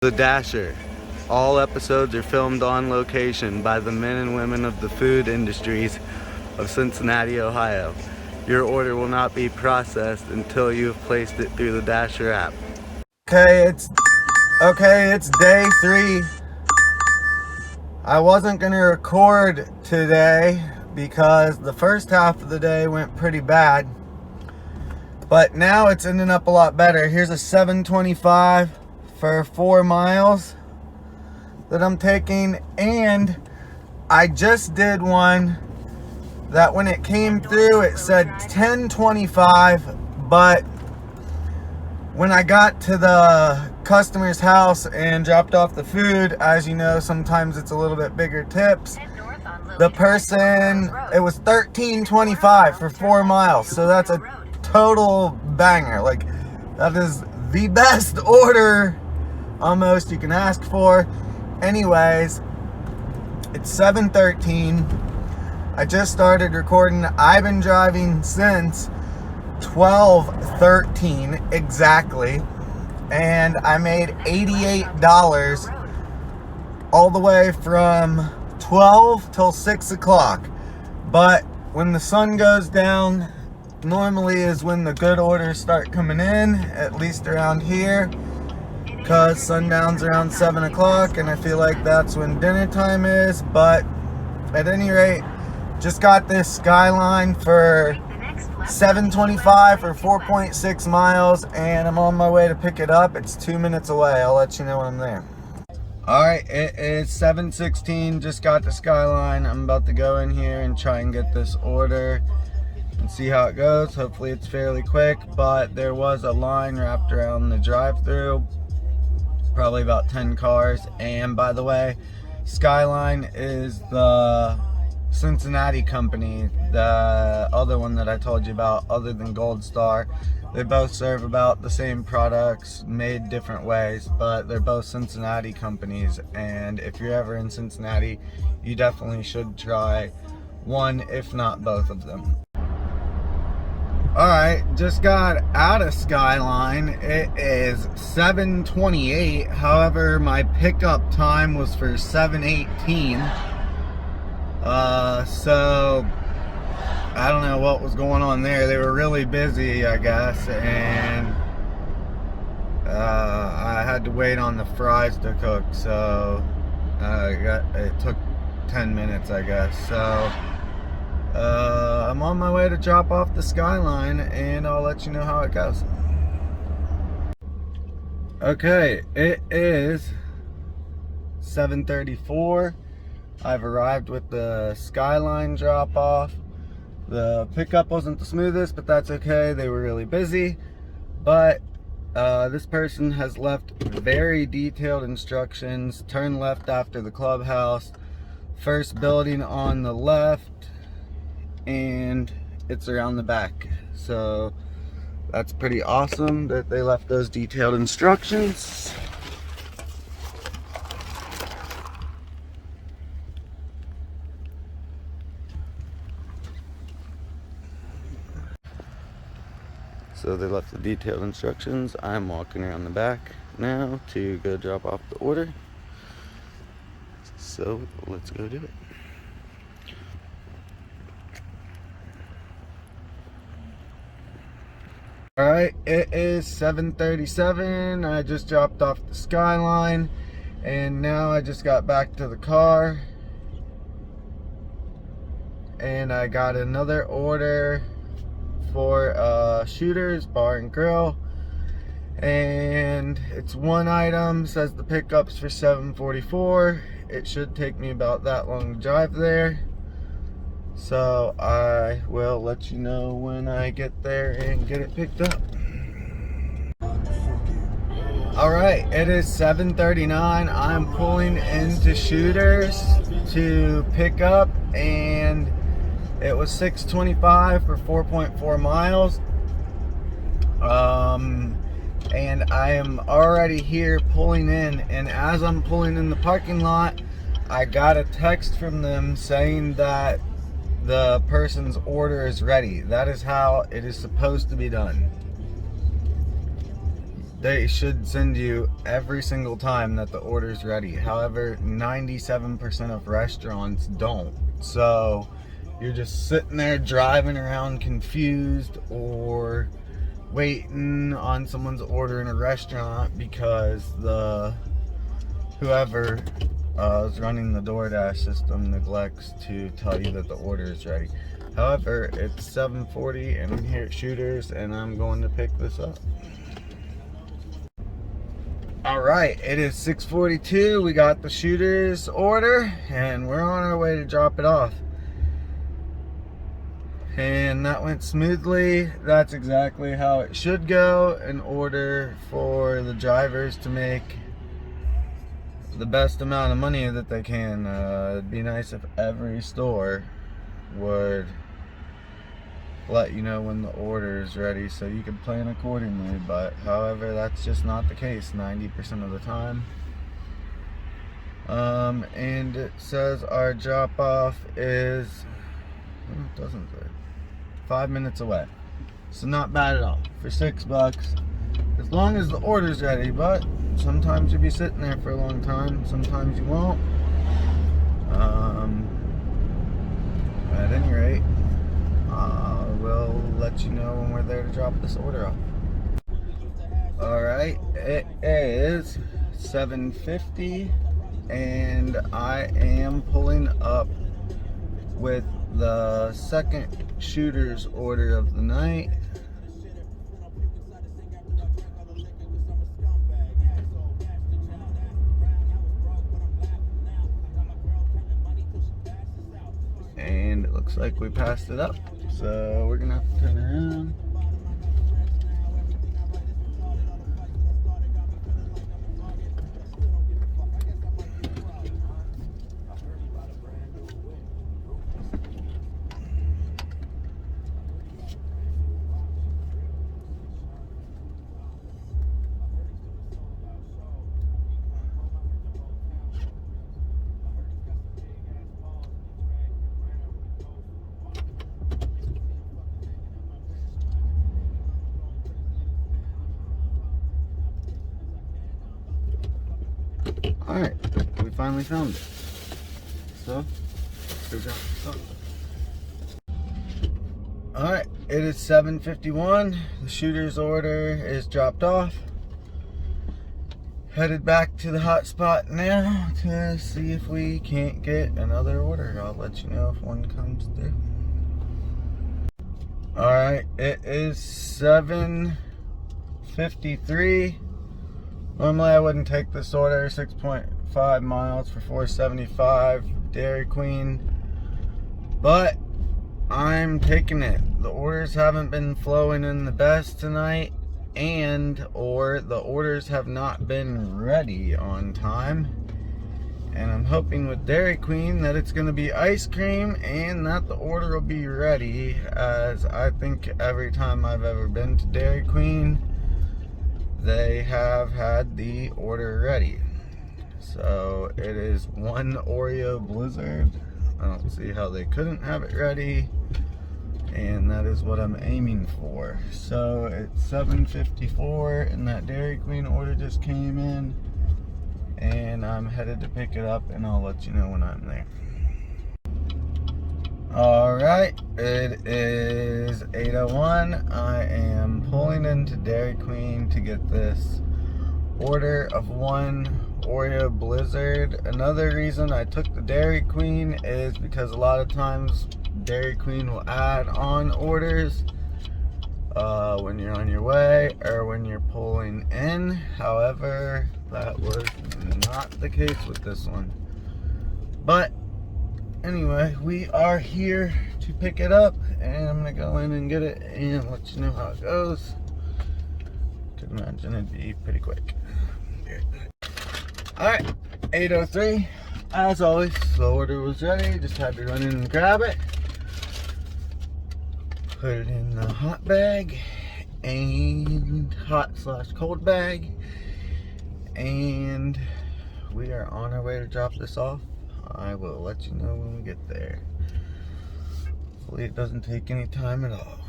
The Dasher. All episodes are filmed on location by the men and women of the food industries of Cincinnati, Ohio. Your order will not be processed until you have placed it through the Dasher app. Okay, it's day 3. I wasn't gonna record today because the first half of the day went pretty bad, but now it's ending up a lot better. Here's a 725 for 4 miles that I'm taking, and I just did one that when it came through it said 1025, but when I got to the customer's house and dropped off the food, as you know, sometimes it's a little bit bigger tips. The person, it was $13.25 for 4 miles, so that's a total banger. Like, that is the best order almost you can ask for. Anyways, it's 7:13. I just started recording. I've been driving since 12:13 exactly, and I made $88 all the way from 12 till 6 o'clock. But when the sun goes down, normally is when the good orders start coming in, at least around here, because sundown's around 7 o'clock, and I feel like that's when dinner time is. But at any rate, just got this Skyline for $7.25 for 4.6 miles, and I'm on my way to pick it up. It's 2 minutes away. I'll let you know when I'm there. Alright, it is 7:16. Just got the Skyline. I'm about to go in here and try and get this order and see how it goes. Hopefully it's fairly quick, but there was a line wrapped around the drive-through, probably about 10 cars. And by the way, Skyline is the Cincinnati company, the other one that I told you about, other than Gold Star. They both serve about the same products, made different ways, but they're both Cincinnati companies, and if you're ever in Cincinnati, you definitely should try one, if not both of them. Alright, just got out of Skyline. It is 7:28. However, my pickup time was for 7:18. So I don't know what was going on there. They were really busy, I guess, and I had to wait on the fries to cook, so it took 10 minutes, I guess. So I'm on my way to drop off the Skyline, and I'll let you know how it goes. Okay, it is 7:34. I've arrived with the Skyline drop off. The pickup wasn't the smoothest, but that's okay. They were really busy. But this person has left very detailed instructions. Turn left after the clubhouse, first building on the left, and it's around the back. So that's pretty awesome that they left those detailed instructions. So they left the detailed instructions. I'm walking around the back now to go drop off the order. So let's go do it. Alright, it is 7:37. I just dropped off the Skyline, and now I just got back to the car, and I got another order for Shooters Bar and Grill, and it's one item. Says the pickup's for 7:44. It should take me about that long to drive there, so I will let you know when I get there and get it picked up. Alright, it is 7:39. I'm pulling into Shooters to pick up, and it was $6.25 for 4.4 miles. And I am already here pulling in, and as I'm pulling in the parking lot, I got a text from them saying that the person's order is ready. That is how it is supposed to be done. they should send you every single time that the order's ready. However, 97% of restaurants don't. So you're just sitting there driving around confused or waiting on someone's order in a restaurant because whoever is running the Doordash system neglects to tell you that the order is ready. However, it's 7:40 and I'm here at Shooters and I'm going to pick this up. Alright, it is 6:42. We got the Shooters order and we're on our way to drop it off. And that went smoothly. That's exactly how it should go in order for the drivers to make the best amount of money that they can. It'd be nice if every store would let you know when the order is ready so you can plan accordingly, but however, that's just not the case 90% of the time. And it says our drop off is, well, it doesn't say, 5 minutes away, so not bad at all for $6 as long as the order's ready. But sometimes you'll be sitting there for a long time, sometimes you won't. At any rate, we'll let you know when we're there to drop this order off. Alright, it is 7:50 and I am pulling up with the second Shooters order of the night. And it looks like we passed it up, so we're gonna have to turn around. Alright, we finally found it. So, let's go drop this off. Alright, it is 7:51. The Shooters order is dropped off. Headed back to the hot spot now to see if we can't get another order. I'll let you know if one comes through. Alright, it is 7:53. Normally I wouldn't take this order, 6.5 miles for $4.75, Dairy Queen, but I'm taking it. The orders haven't been flowing in the best tonight, or the orders have not been ready on time. And I'm hoping with Dairy Queen that it's going to be ice cream and that the order will be ready, as I think every time I've ever been to Dairy Queen, they have had the order ready. So it is one Oreo Blizzard. I don't see how they couldn't have it ready, and that is what I'm aiming for. So it's 7:54 and that Dairy Queen order just came in, and I'm headed to pick it up, and I'll let you know when I'm there. Alright, it is 8:01. I am pulling into Dairy Queen to get this order of one Oreo Blizzard. Another reason I took the Dairy Queen is because a lot of times Dairy Queen will add on orders when you're on your way or when you're pulling in. However, that was not the case with this one. But anyway, we are here to pick it up, and I'm gonna go in and get it and let you know how it goes. Could imagine it'd be pretty quick. Alright, 8:03. As always, the order was ready. Just had to run in and grab it. Put it in the hot bag, and hot/cold bag. And we are on our way to drop this off. I will let you know when we get there. Hopefully it doesn't take any time at all.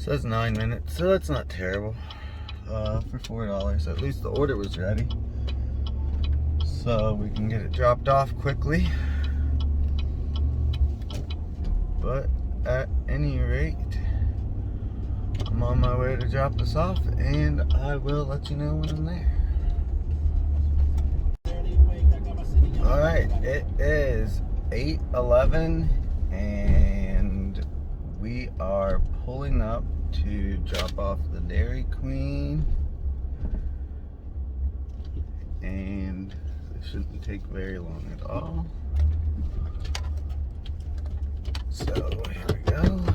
says 9 minutes, so that's not terrible. For $4, at least the order was ready, so we can get it dropped off quickly. But at any rate, I'm on my way to drop this off, and I will let you know when I'm there. Alright, it is 8:11 and we are pulling up to drop off the Dairy Queen, and it shouldn't take very long at all. So here we go.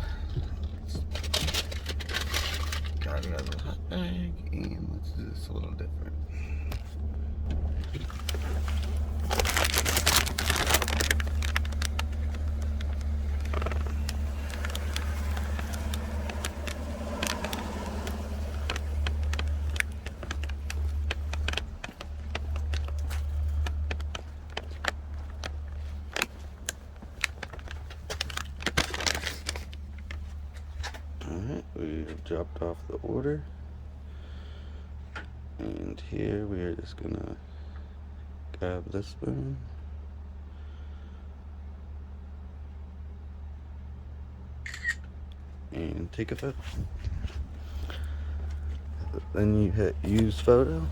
Got it out of the hot bag, and let's do this a little different. Alright, we have dropped off the order, and here we are just gonna grab this spoon and take a photo. Then you hit use photo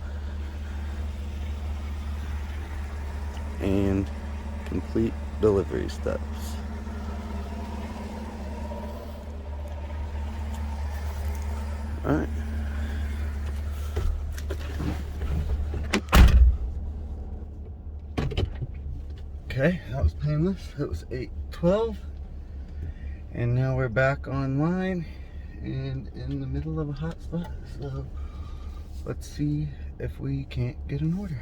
and complete delivery steps. Alright. Okay, that was painless. It was 8:12. And now we're back online and in the middle of a hot spot. So let's see if we can't get an order.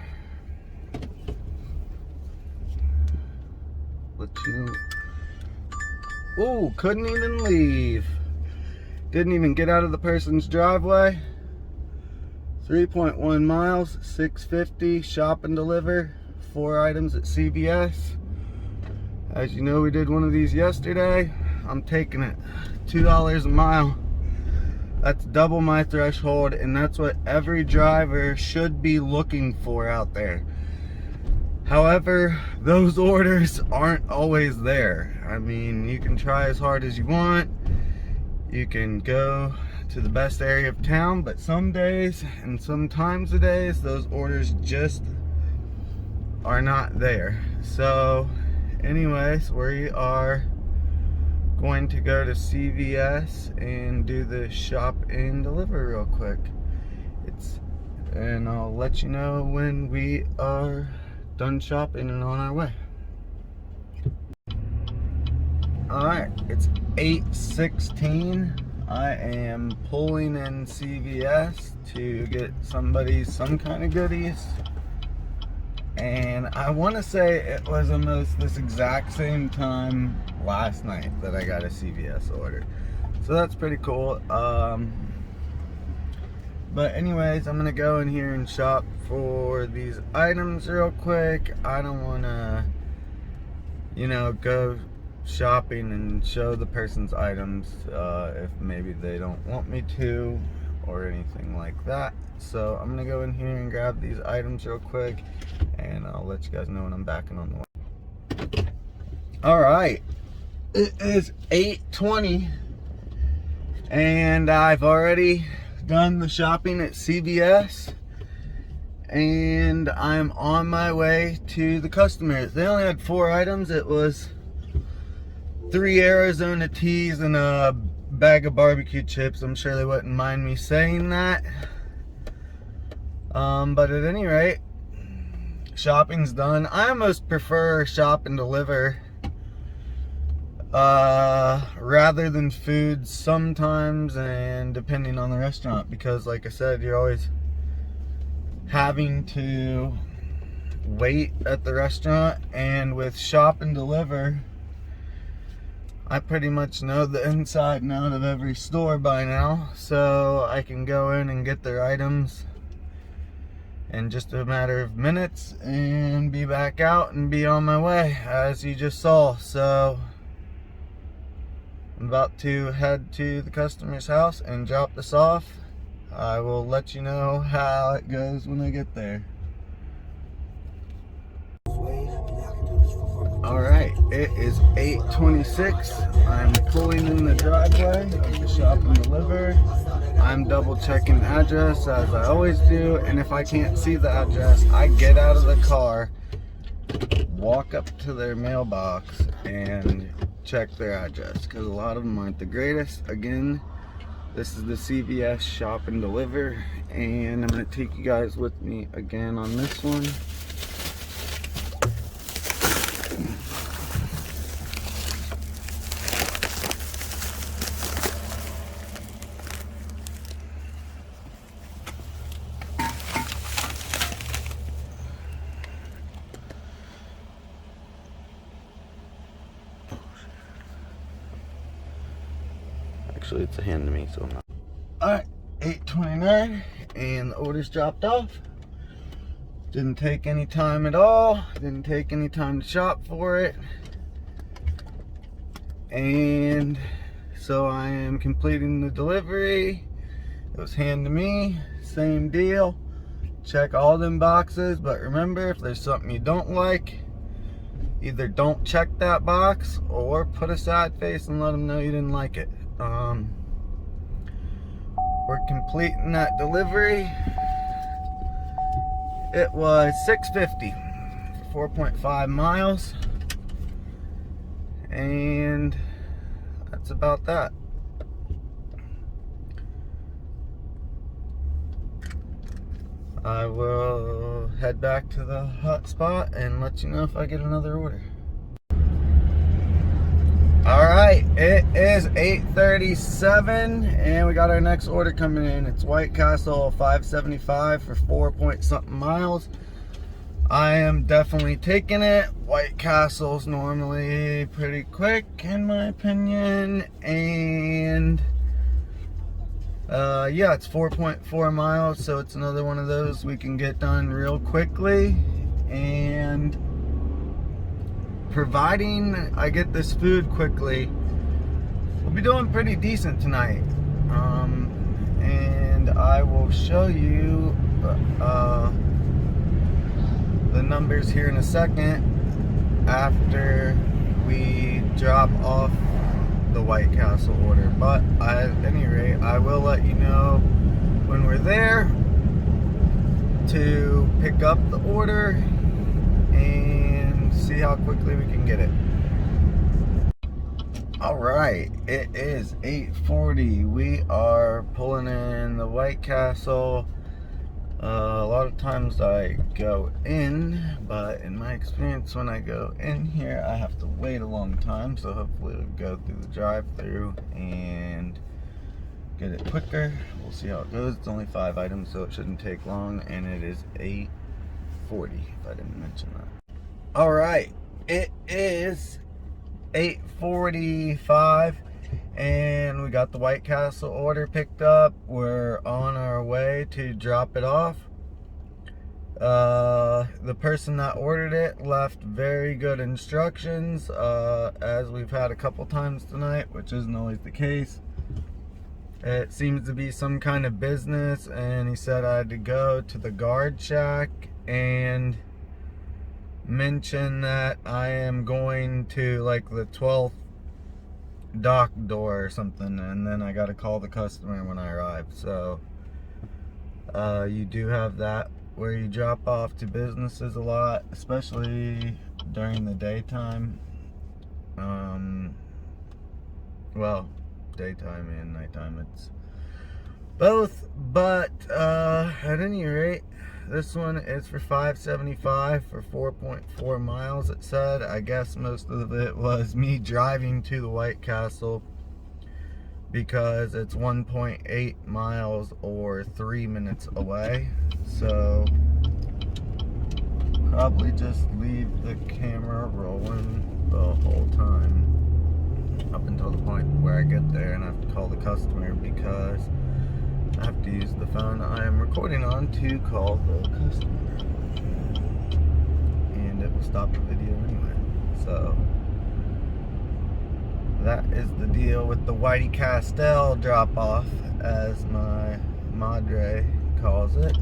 Let you know. Oh, couldn't even leave. Didn't even get out of the person's driveway. 3.1 miles, $6.50, shop and deliver, 4 items at CVS. As you know, we did one of these yesterday. I'm taking it, $2 a mile. That's double my threshold, and that's what every driver should be looking for out there. However, those orders aren't always there. I mean, you can try as hard as you want. You can go to the best area of town, but some days and sometimes of days, those orders just are not there. So anyways, we are going to go to CVS and do the shop and deliver real quick. And I'll let you know when we are done shopping and on our way. Alright, it's 8:16. I am pulling in CVS to get somebody some kind of goodies. And I want to say it was almost this exact same time last night that I got a CVS order. So that's pretty cool. But anyways, I'm going to go in here and shop for these items real quick. I don't want to, go shopping and show the person's items if maybe they don't want me to or anything like that. So I'm gonna go in here and grab these items real quick, and I'll let you guys know when I'm back and on the way. Alright, it is 8:20 and I've already done the shopping at CVS, and I'm on my way to the customers. They only had 4 items. It was 3 Arizona teas and a bag of barbecue chips. I'm sure they wouldn't mind me saying that. But at any rate, shopping's done. I almost prefer shop and deliver rather than food sometimes, and depending on the restaurant, because like I said, you're always having to wait at the restaurant. And with shop and deliver, I pretty much know the inside and out of every store by now, so I can go in and get their items in just a matter of minutes and be back out and be on my way, as you just saw. So I'm about to head to the customer's house and drop this off. I will let you know how it goes when I get there. Alright, it is 8:26. I'm pulling in the driveway of the Shop and Deliver. I'm double checking the address as I always do, and if I can't see the address, I get out of the car, walk up to their mailbox, and check their address, because a lot of them aren't the greatest. Again, this is the CVS Shop and Deliver, and I'm going to take you guys with me again on this one. Actually, it's a hand to me, so I'm not. Alright, 8:29, and the order's dropped off. Didn't take any time at all. Didn't take any time to shop for it. And so I am completing the delivery. It was hand to me, same deal. Check all them boxes, but remember, if there's something you don't like, either don't check that box or put a sad face and let them know you didn't like it. We're completing that delivery. It was $6.50 for 4.5 miles, and that's about that. I will head back to the hot spot and let you know if I get another order. Alright, it is 8:37 and we got our next order coming in. It's White Castle 575 for 4-point-something miles. I am definitely taking it. White Castle's normally pretty quick in my opinion, and yeah, it's 4.4 miles, so it's another one of those we can get done real quickly. And providing I get this food quickly, we'll be doing pretty decent tonight. And I will show you the numbers here in a second after we drop off the White Castle order. But at any rate, I will let you know when we're there to pick up the order and see how quickly we can get it. Alright, it is 8:40. We are pulling in the White Castle. A lot of times I go in, but in my experience when I go in here I have to wait a long time, so hopefully we'll go through the drive-thru and get it quicker. We'll see how it goes. It's only 5 items, so it shouldn't take long, and it is 8:40 if I didn't mention that. Alright, it is 8:45 and we got the White Castle order picked up. We're on our way to drop it off. The person that ordered it left very good instructions, as we've had a couple times tonight, which isn't always the case. It seems to be some kind of business, and he said I had to go to the guard shack and mention that I am going to like the 12th dock door or something, and then I got to call the customer when I arrive. So you do have that where you drop off to businesses a lot, especially during the daytime. Well, daytime and nighttime, it's both. But at any rate, this one is for $5.75 for 4.4 miles, it said. I guess most of it was me driving to the White Castle, because it's 1.8 miles or 3 minutes away. So probably just leave the camera rolling the whole time up until the point where I get there and I have to call the customer, because I have to use the phone I am recording on to call the customer, and it will stop the video anyway. So that is the deal with the Whitey Castell drop off, as my madre calls it.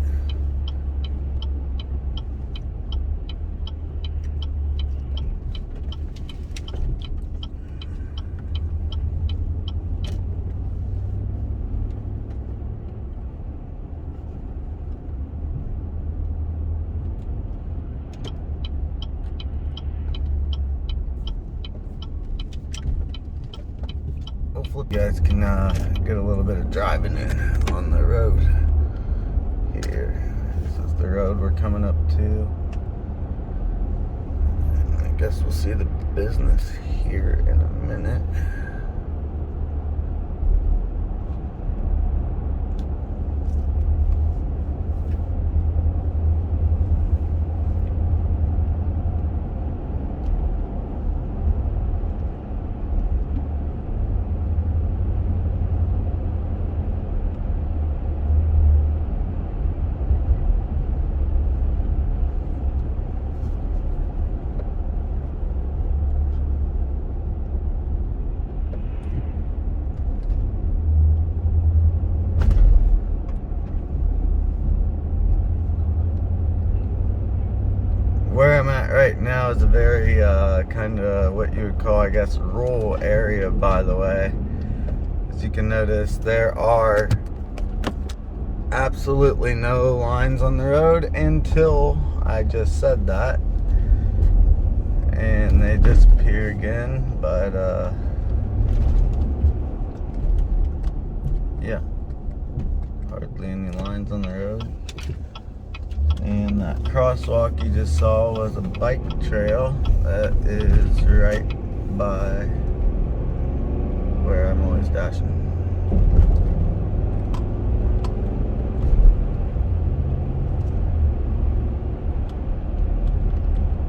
Hopefully you guys can get a little bit of driving in on the road here. This is the road we're coming up to. I guess we'll see the business here in a minute. Where I'm at right now is a very kind of what you would call, I guess, rural area, by the way. As you can notice, there are absolutely no lines on the road until I just said that. And they disappear again, but yeah, hardly any lines on the road. And that crosswalk you just saw was a bike trail that is right by where I'm always dashing.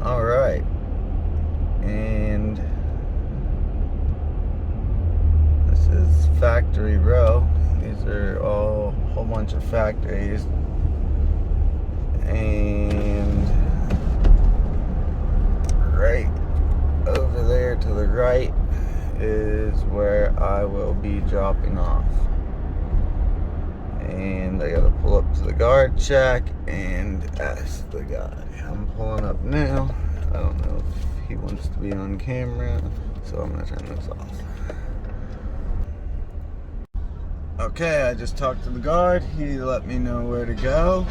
Alright, and this is Factory Row. These are all a whole bunch of factories. And right over there to the right is where I will be dropping off. And I gotta pull up to the guard check and ask the guy. I'm pulling up now. I don't know if he wants to be on camera, so I'm gonna turn this off. Okay, I just talked to the guard. He let me know where to go.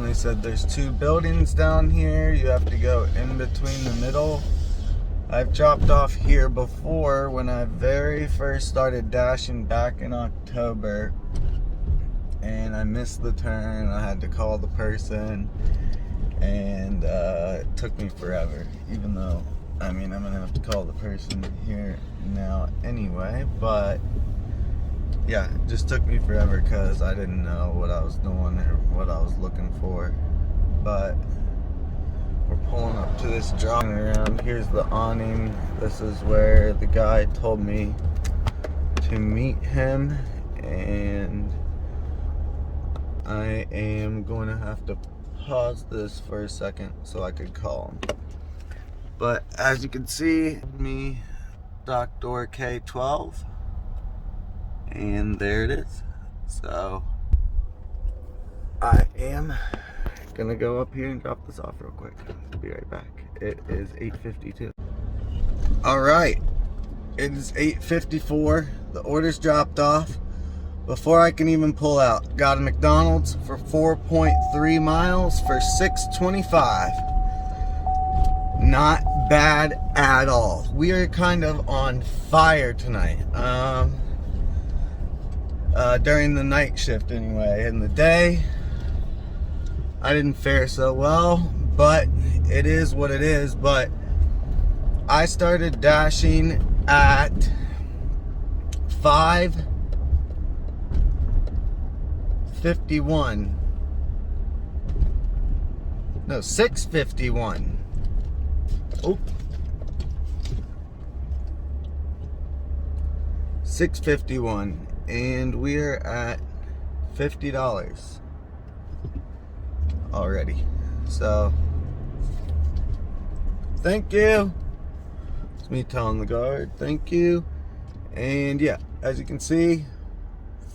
They said there's 2 buildings down here. You have to go in between the middle. I've dropped off here before when I very first started dashing back in October, and I missed the turn. I had to call the person, and it took me forever, even though, I mean, I'm gonna have to call the person here now anyway, but yeah, it just took me forever because I didn't know what I was doing or what I was looking for. But we're pulling up to this drop around. Here's the awning. This is where the guy told me to meet him, and I am going to have to pause this for a second so I could call him. But as you can see, me stock door K12. And there it is. So I am gonna go up here and drop this off real quick. I'll be right back. It is 8:52. All right, it is 8:54. The order's dropped off. Before I can even pull out, got a McDonald's for 4.3 miles for $6.25. Not bad at all. We are kind of on fire tonight. During the night shift anyway. In the day, I didn't fare so well, but it is what it is. But I started dashing at 5:51. No, 6:51. Oh. 6:51. And we're at $50 already. So thank you. It's me telling the guard, thank you. And yeah, as you can see,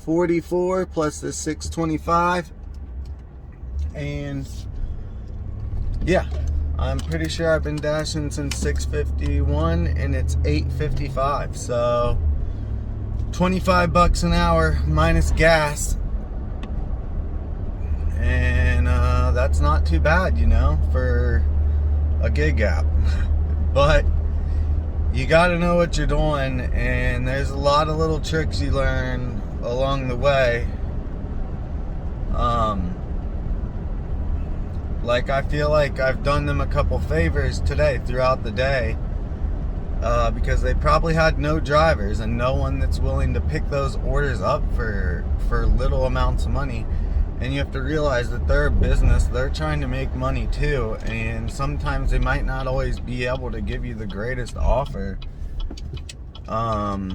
44 plus the 625. And yeah, I'm pretty sure I've been dashing since 6:51 and it's 8:55. So 25 bucks an hour minus gas. And that's not too bad, you know, for a gig app. But you got to know what you're doing, and there's a lot of little tricks you learn along the way. Like, I feel like I've done them a couple favors today throughout the day, because they probably had no drivers and no one that's willing to pick those orders up for little amounts of money. And you have to realize that they're a business, they're trying to make money too, and sometimes they might not always be able to give you the greatest offer. But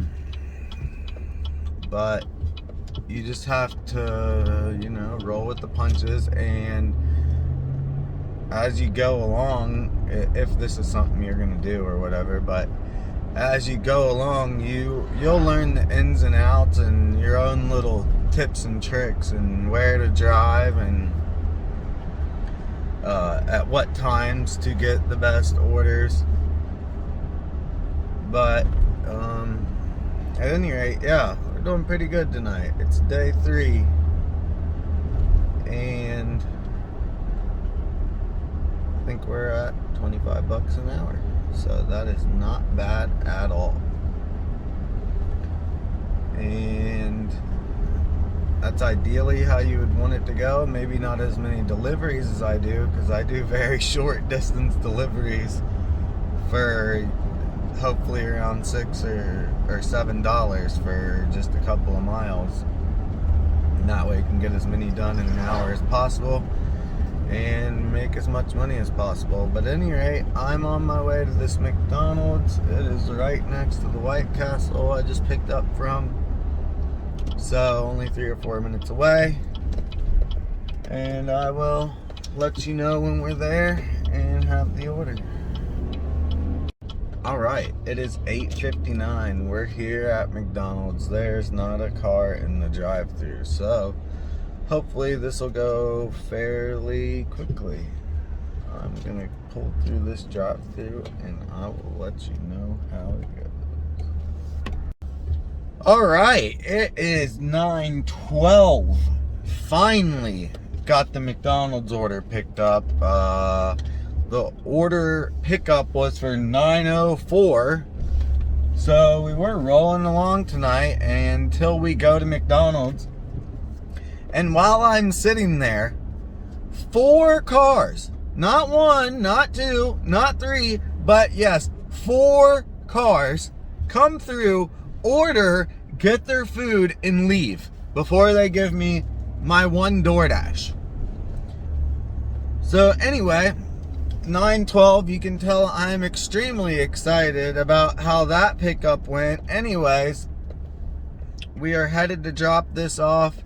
you just have to, you know, roll with the punches, and as you go along, if this is something you're gonna do or whatever, but as you go along, you'll learn the ins and outs and your own little tips and tricks and where to drive and at what times to get the best orders. But at any rate, yeah, we're doing pretty good tonight. It's day 3 and I think we're at 25 bucks an hour, so that is not bad at all. And that's ideally how you would want it to go. Maybe not as many deliveries as I do, because I do very short distance deliveries for hopefully around $6 or $7 for just a couple of miles. And that way you can get as many done in an hour as possible and make as much money as possible. But at any rate, I'm on my way to this McDonald's. It is right next to the White Castle I just picked up from. So only 3 or 4 minutes away. And I will let you know when we're there and have the order. Alright, it is 8:59. We're here at McDonald's. There's not a car in the drive-thru, so hopefully this will go fairly quickly. I'm gonna pull through this drive-thru and I will let you know how it goes. Alright, it is 9:12. Finally got the McDonald's order picked up. The order pickup was for 9:04. So we were rolling along tonight until we go to McDonald's. And while I'm sitting there, 4 cars, not 1, not 2, not 3, but yes, 4 cars come through, order, get their food, and leave before they give me my one Doordash. So anyway, 9:12, you can tell I'm extremely excited about how that pickup went. Anyways, we are headed to drop this off,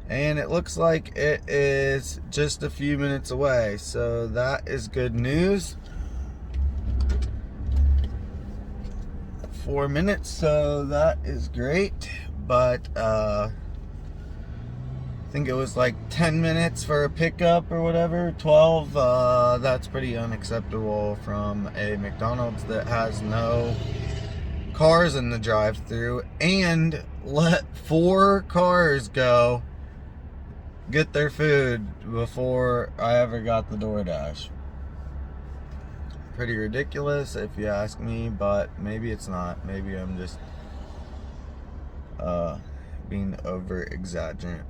and it looks like it is just a few minutes away, so that is good news. 4 minutes, so that is great. But I think it was like 10 minutes for a pickup or whatever, 12. That's pretty unacceptable from a McDonald's that has no cars in the drive-thru and let 4 cars go get their food before I ever got the Doordash. Pretty ridiculous if you ask me, but maybe it's not. Maybe I'm just being over exaggerant.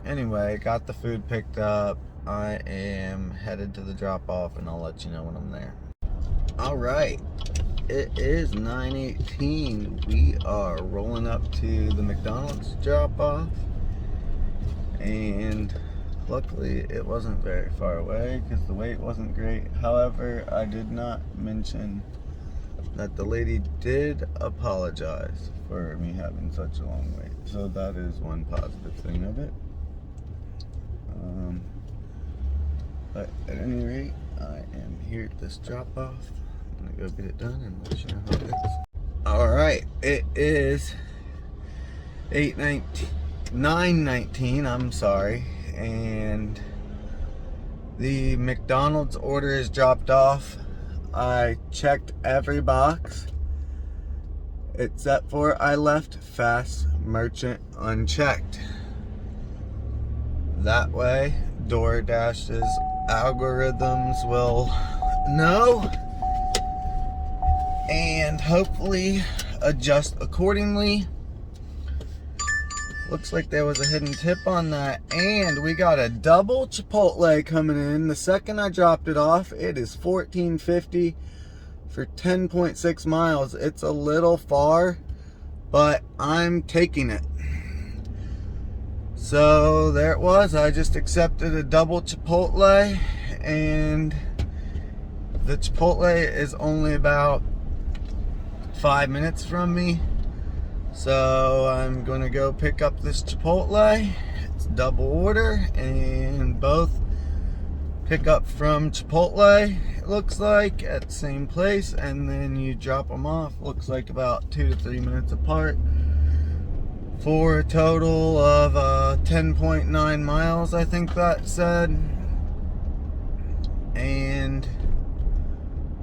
Anyway, got the food picked up. I am headed to the drop-off, and I'll let you know when I'm there. Alright, it is 9:18. We are rolling up to the McDonald's drop-off, and luckily it wasn't very far away because the wait wasn't great. However, I did not mention that the lady did apologize for me having such a long wait, so that is one positive thing of it. But at any rate, I am here at this drop-off. I'm gonna go get it done and let you know how it is. Alright, it is 9:19, I'm sorry, and the McDonald's order is dropped off. I checked every box except for I left Fast Merchant unchecked. That way, Doordash's algorithms will know and hopefully adjust accordingly. Looks like there was a hidden tip on that, and we got a double Chipotle coming in. The second I dropped it off, it is $14.50 for 10.6 miles. It's a little far, but I'm taking it. So there it was. I just accepted a double Chipotle, and the Chipotle is only about 5 minutes from me. So I'm gonna go pick up this Chipotle. It's double order, and both pick up from Chipotle, it looks like, at the same place, and then you drop them off. Looks like about 2 to 3 minutes apart, for a total of 10.9 miles, I think that said. And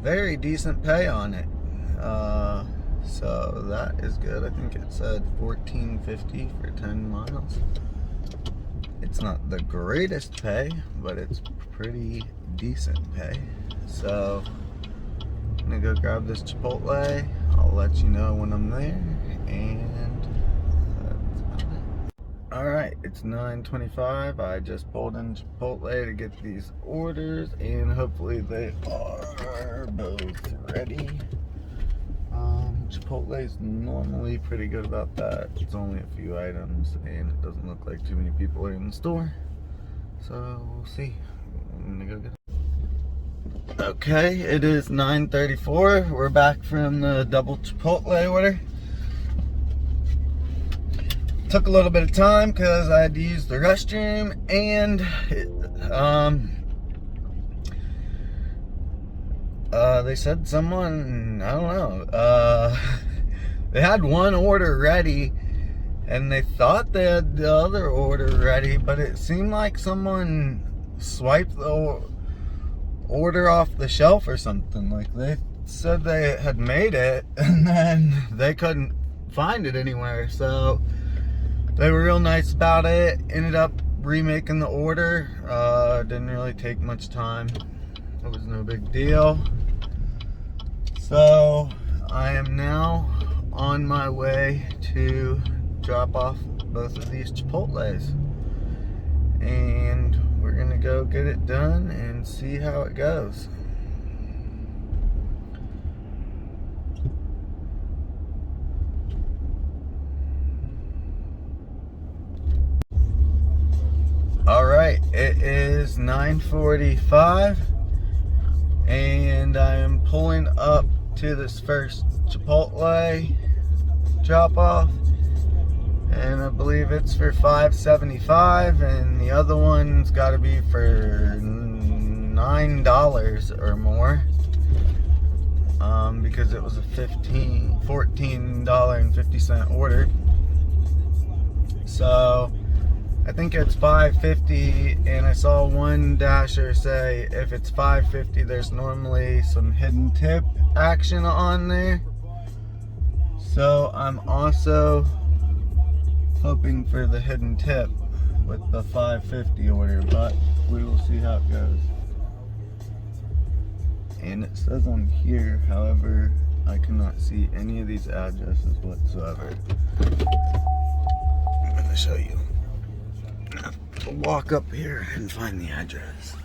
very decent pay on it. So that is good. I think it said $14.50 for 10 miles. It's not the greatest pay, but it's pretty decent pay. So I'm gonna go grab this Chipotle. I'll let you know when I'm there, and that's about it. Alright, it's 9:25. I just pulled in Chipotle to get these orders, and hopefully they are both ready. Chipotle's normally pretty good about that. It's only a few items, and it doesn't look like too many people are in the store. So we'll see. I'm gonna go get it. Okay, it is 9:34. We're back from the double Chipotle order. Took a little bit of time because I had to use the restroom, and they said someone, I don't know, they had one order ready, and they thought they had the other order ready, but it seemed like someone swiped the order off the shelf or something. Like, they said they had made it, and then they couldn't find it anywhere. So they were real nice about it. Ended up remaking the order. Didn't really take much time. It was no big deal. So I am now on my way to drop off both of these Chipotles, and we're gonna go get it done and see how it goes. Alright, it is 9:45, and I am pulling up to this first Chipotle drop off, and I believe it's for $5.75, and the other one's got to be for $9 or more, because it was a $14.50 order. So I think it's $5.50, and I saw one dasher say if it's $5.50, there's normally some hidden tip action on there. So I'm also hoping for the hidden tip with the $5.50 order, but we will see how it goes. And it says on here, however, I cannot see any of these addresses whatsoever. I'm going to show you. I'll walk up here and find the address.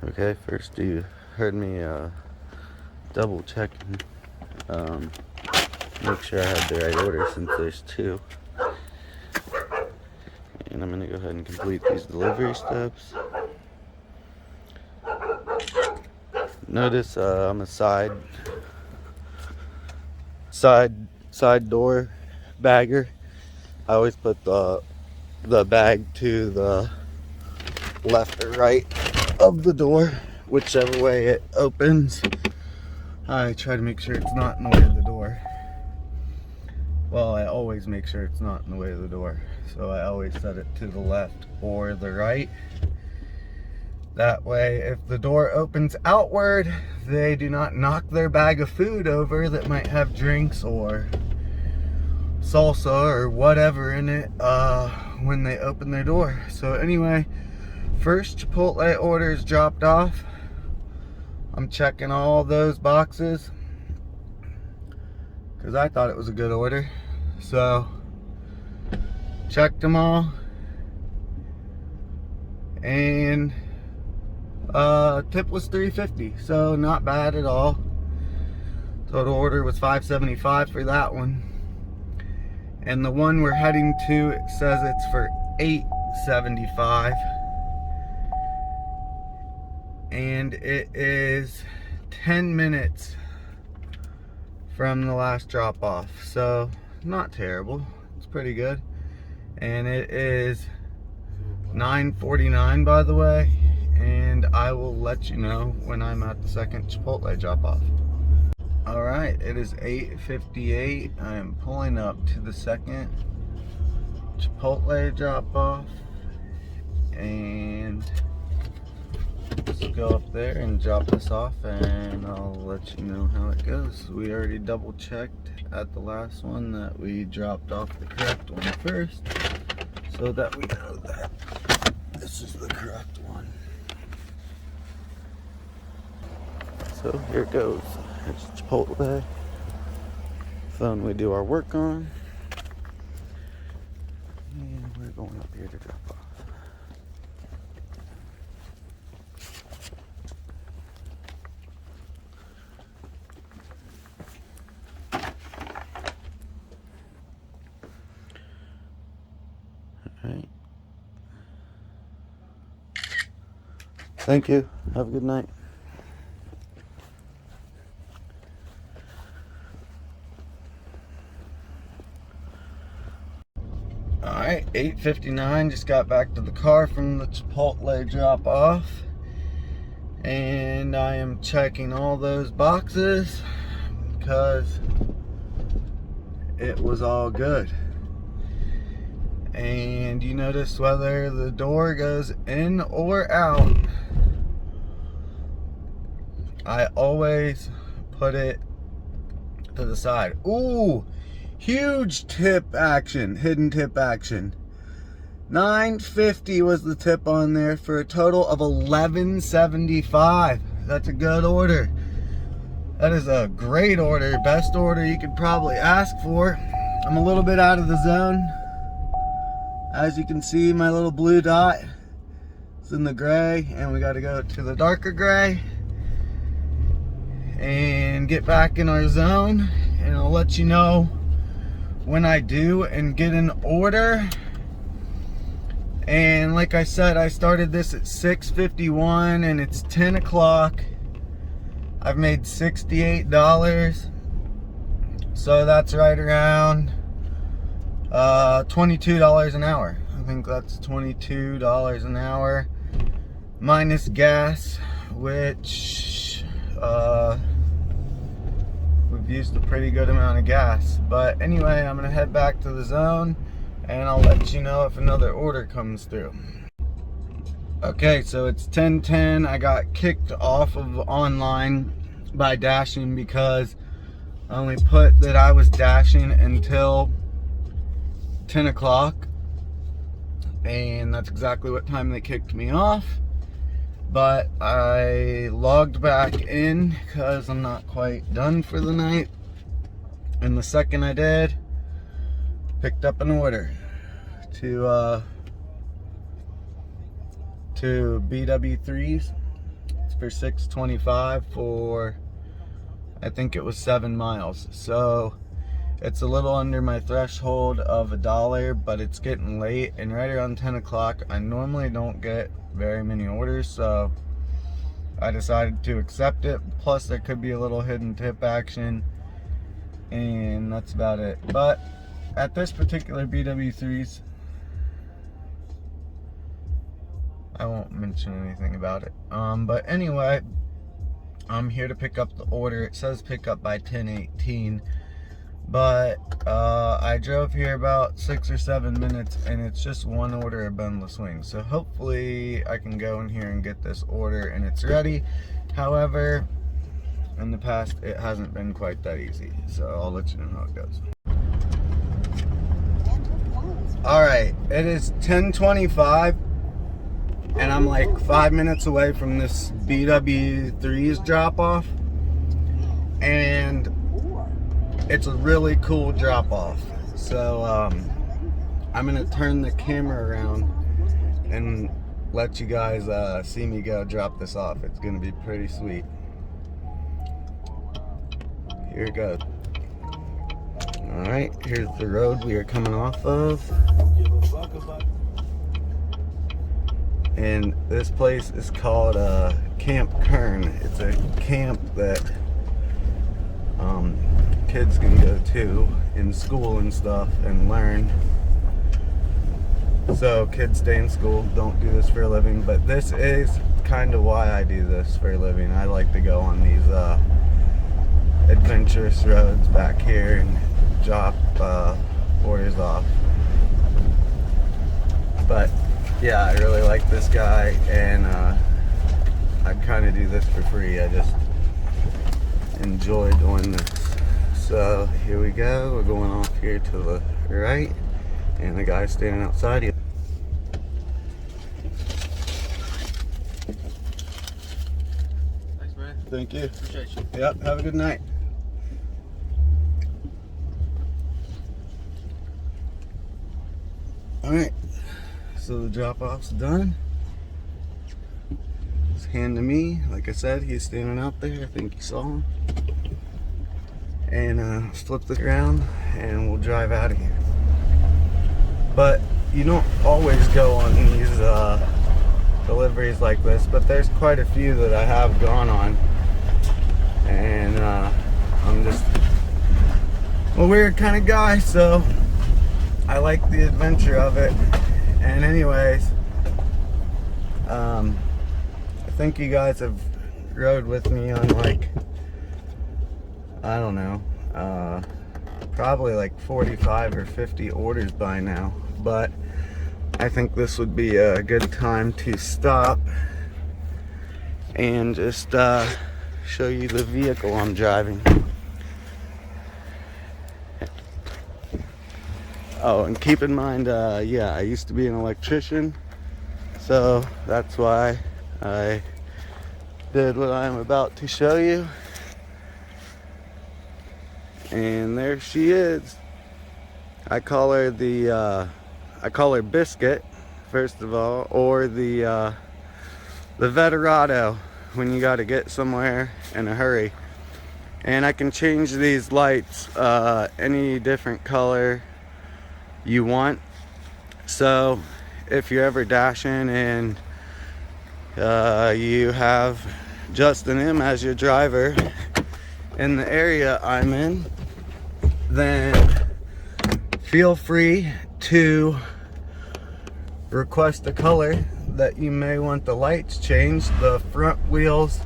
Okay, first you heard me double checking, make sure I had the right order since there's two. And I'm gonna go ahead and complete these delivery steps. Notice I'm a side door bagger. I always put the bag to the left or right of the door, whichever way it opens. I try to make sure it's not in the way of the door. Well, I always make sure it's not in the way of the door, so I always set it to the left or the right. That way, if the door opens outward, they do not knock their bag of food over that might have drinks or salsa or whatever in it when they open their door. So anyway, first Chipotle order is dropped off. I'm checking all those boxes because I thought it was a good order. So checked them all, and tip was $3.50, so not bad at all. Total order was $5.75 for that one. And the one we're heading to, it says it's for $8.75. And it is 10 minutes from the last drop off. So not terrible. It's pretty good. And it is $9.49, by the way. And I will let you know when I'm at the second Chipotle drop off. Alright, it is 8:58. I am pulling up to the second Chipotle drop off, and let's go up there and drop this off, and I'll let you know how it goes. We already double checked at the last one that we dropped off the correct one first, so that we know that this is the correct one. So here it goes. It's Chipotle. Phone we do our work on. And we're going up here to drop off. Alright. Thank you. Have a good night. Alright, 8:59, just got back to the car from the Chipotle drop off, and I am checking all those boxes because it was all good. And you notice whether the door goes in or out, I always put it to the side. Ooh! Huge tip action, hidden tip action. $9.50 was the tip on there for a total of $11.75. That's a good order. That is a great order, best order you could probably ask for. I'm a little bit out of the zone. As you can see, my little blue dot is in the gray, and we got to go to the darker gray and get back in our zone, and I'll let you know when I do and get an order. And like I said, I started this at 6:51 and it's 10 o'clock. I've made $68, so that's right around $22 an hour. I think that's $22 an hour minus gas, which we've used a pretty good amount of gas. But anyway, I'm gonna head back to the zone, and I'll let you know if another order comes through. Okay, so it's 10:10. I got kicked off of online by dashing because I only put that I was dashing until 10 o'clock, and that's exactly what time they kicked me off. But I logged back in because I'm not quite done for the night, and the second I did, picked up an order to BW3s, for $6.25 for, I think it was 7 miles. So it's a little under my threshold of $1, but it's getting late, and right around 10 o'clock, I normally don't get very many orders, so I decided to accept it. Plus there could be a little hidden tip action, and that's about it. But at this particular BW3's, I won't mention anything about it. But anyway, I'm here to pick up the order. It says pick up by 10:18, but I drove here about 6 or 7 minutes, and it's just one order of boneless wings. So hopefully I can go in here and get this order and it's ready. However, in the past it hasn't been quite that easy, so I'll let you know how it goes. Alright, it is 10:25, and I'm like 5 minutes away from this BW3's drop off, and it's a really cool drop off. So I'm gonna turn the camera around and let you guys see me go drop this off. It's gonna be pretty sweet. Here it goes. Alright, here's the road we are coming off of. And this place is called Camp Kern. It's a camp that kids can go to in school and stuff and learn. So kids stay in school, don't do this for a living, but this is kind of why I do this for a living. I like to go on these adventurous roads back here and drop orders off. But yeah, I really like this guy, and I kind of do this for free. I just enjoy doing this. So here we go. We're going off here to the right, and the guy's standing outside here. Thanks, man. Thank you. Appreciate you. Yep, have a good night. Alright, so the drop-off's done. It's hand to me. Like I said, he's standing out there. I think you saw him. And flip this around and we'll drive out of here. But you don't always go on these deliveries like this, but there's quite a few that I have gone on. And I'm just a weird kind of guy, so I like the adventure of it. And anyways, I think you guys have rode with me on, like, I don't know, probably like 45 or 50 orders by now. But I think this would be a good time to stop and just show you the vehicle I'm driving. Oh, and keep in mind, yeah, I used to be an electrician, so that's why I did what I'm about to show you. And there she is. I call her Biscuit, first of all, or the Veterado when you got to get somewhere in a hurry. And I can change these lights any different color you want. So if you're ever dashing and you have Justin M as your driver in the area I'm in, then feel free to request a color that you may want the lights changed. The front wheels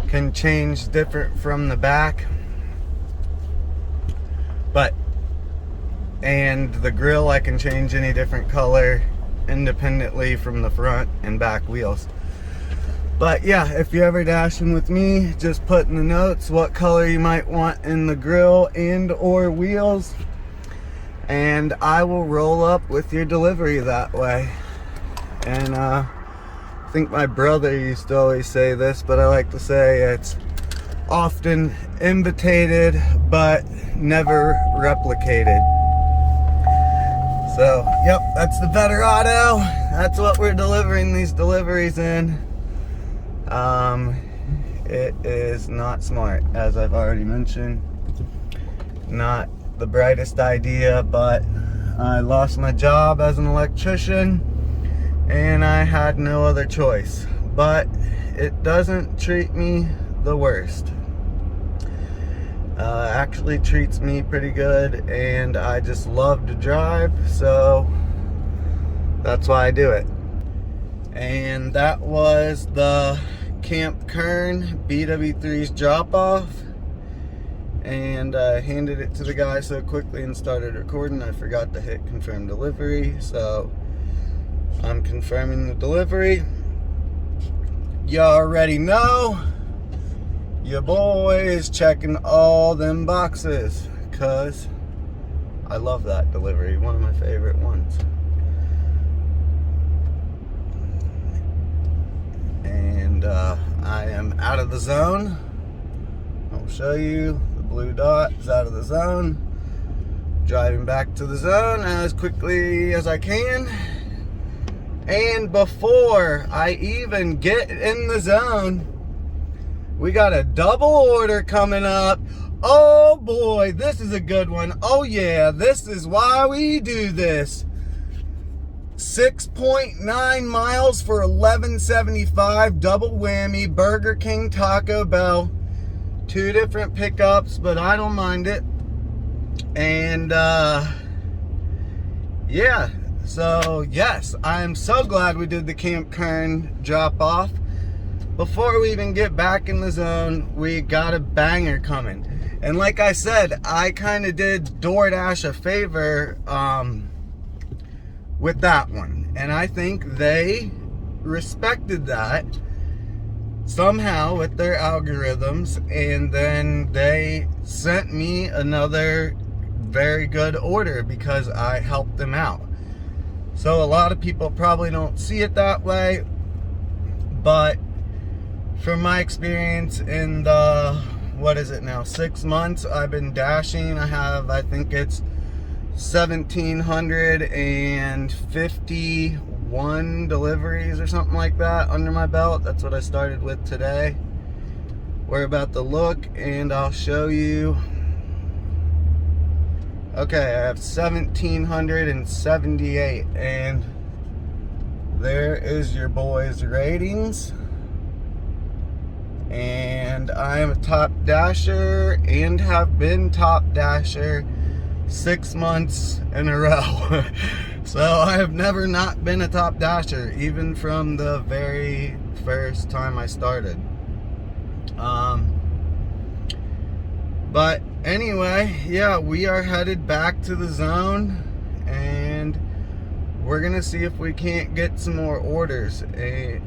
can change different from the back, and the grill I can change any different color independently from the front and back wheels. But yeah, if you're ever dashing with me, just put in the notes what color you might want in the grill and or wheels, and I will roll up with your delivery that way. And I think my brother used to always say this, but I like to say it's often imitated but never replicated. So yep, that's the Veterado. That's what we're delivering these deliveries in. It is not smart, as I've already mentioned. Not the brightest idea, but I lost my job as an electrician and I had no other choice. But it doesn't treat me the worst. Actually treats me pretty good, and I just love to drive, so that's why I do it. And that was the Camp Kern BW3's drop-off, and I handed it to the guy so quickly and started recording I forgot to hit confirm delivery, so I'm confirming the delivery. You already know your boy is checking all them boxes, cause I love that delivery, one of my favorite ones. And I am out of the zone. I'll show you. The blue dot is out of the zone. Driving back to the zone as quickly as I can. And before I even get in the zone, we got a double order coming up. Oh boy, this is a good one. Oh yeah, this is why we do this. 6.9 miles for $11.75, double whammy, Burger King, Taco Bell. 2 different pickups, but I don't mind it. And yeah, so yes, I am so glad we did the Camp Kern drop off. Before we even get back in the zone, we got a banger coming. And like I said, I kind of did Doordash a favor with that one. And I think they respected that somehow with their algorithms. And then they sent me another very good order because I helped them out. So a lot of people probably don't see it that way. But from my experience in the, what is it now, 6 months I've been dashing, I have, I think it's 1,751 deliveries or something like that under my belt. That's what I started with today. We're about to look and I'll show you. Okay, I have 1,778, and there is your boy's ratings. And I am a top dasher and have been top dasher 6 months in a row. So I have never not been a top dasher, even from the very first time I started. But anyway, yeah, we are headed back to the zone, and we're gonna see if we can't get some more orders.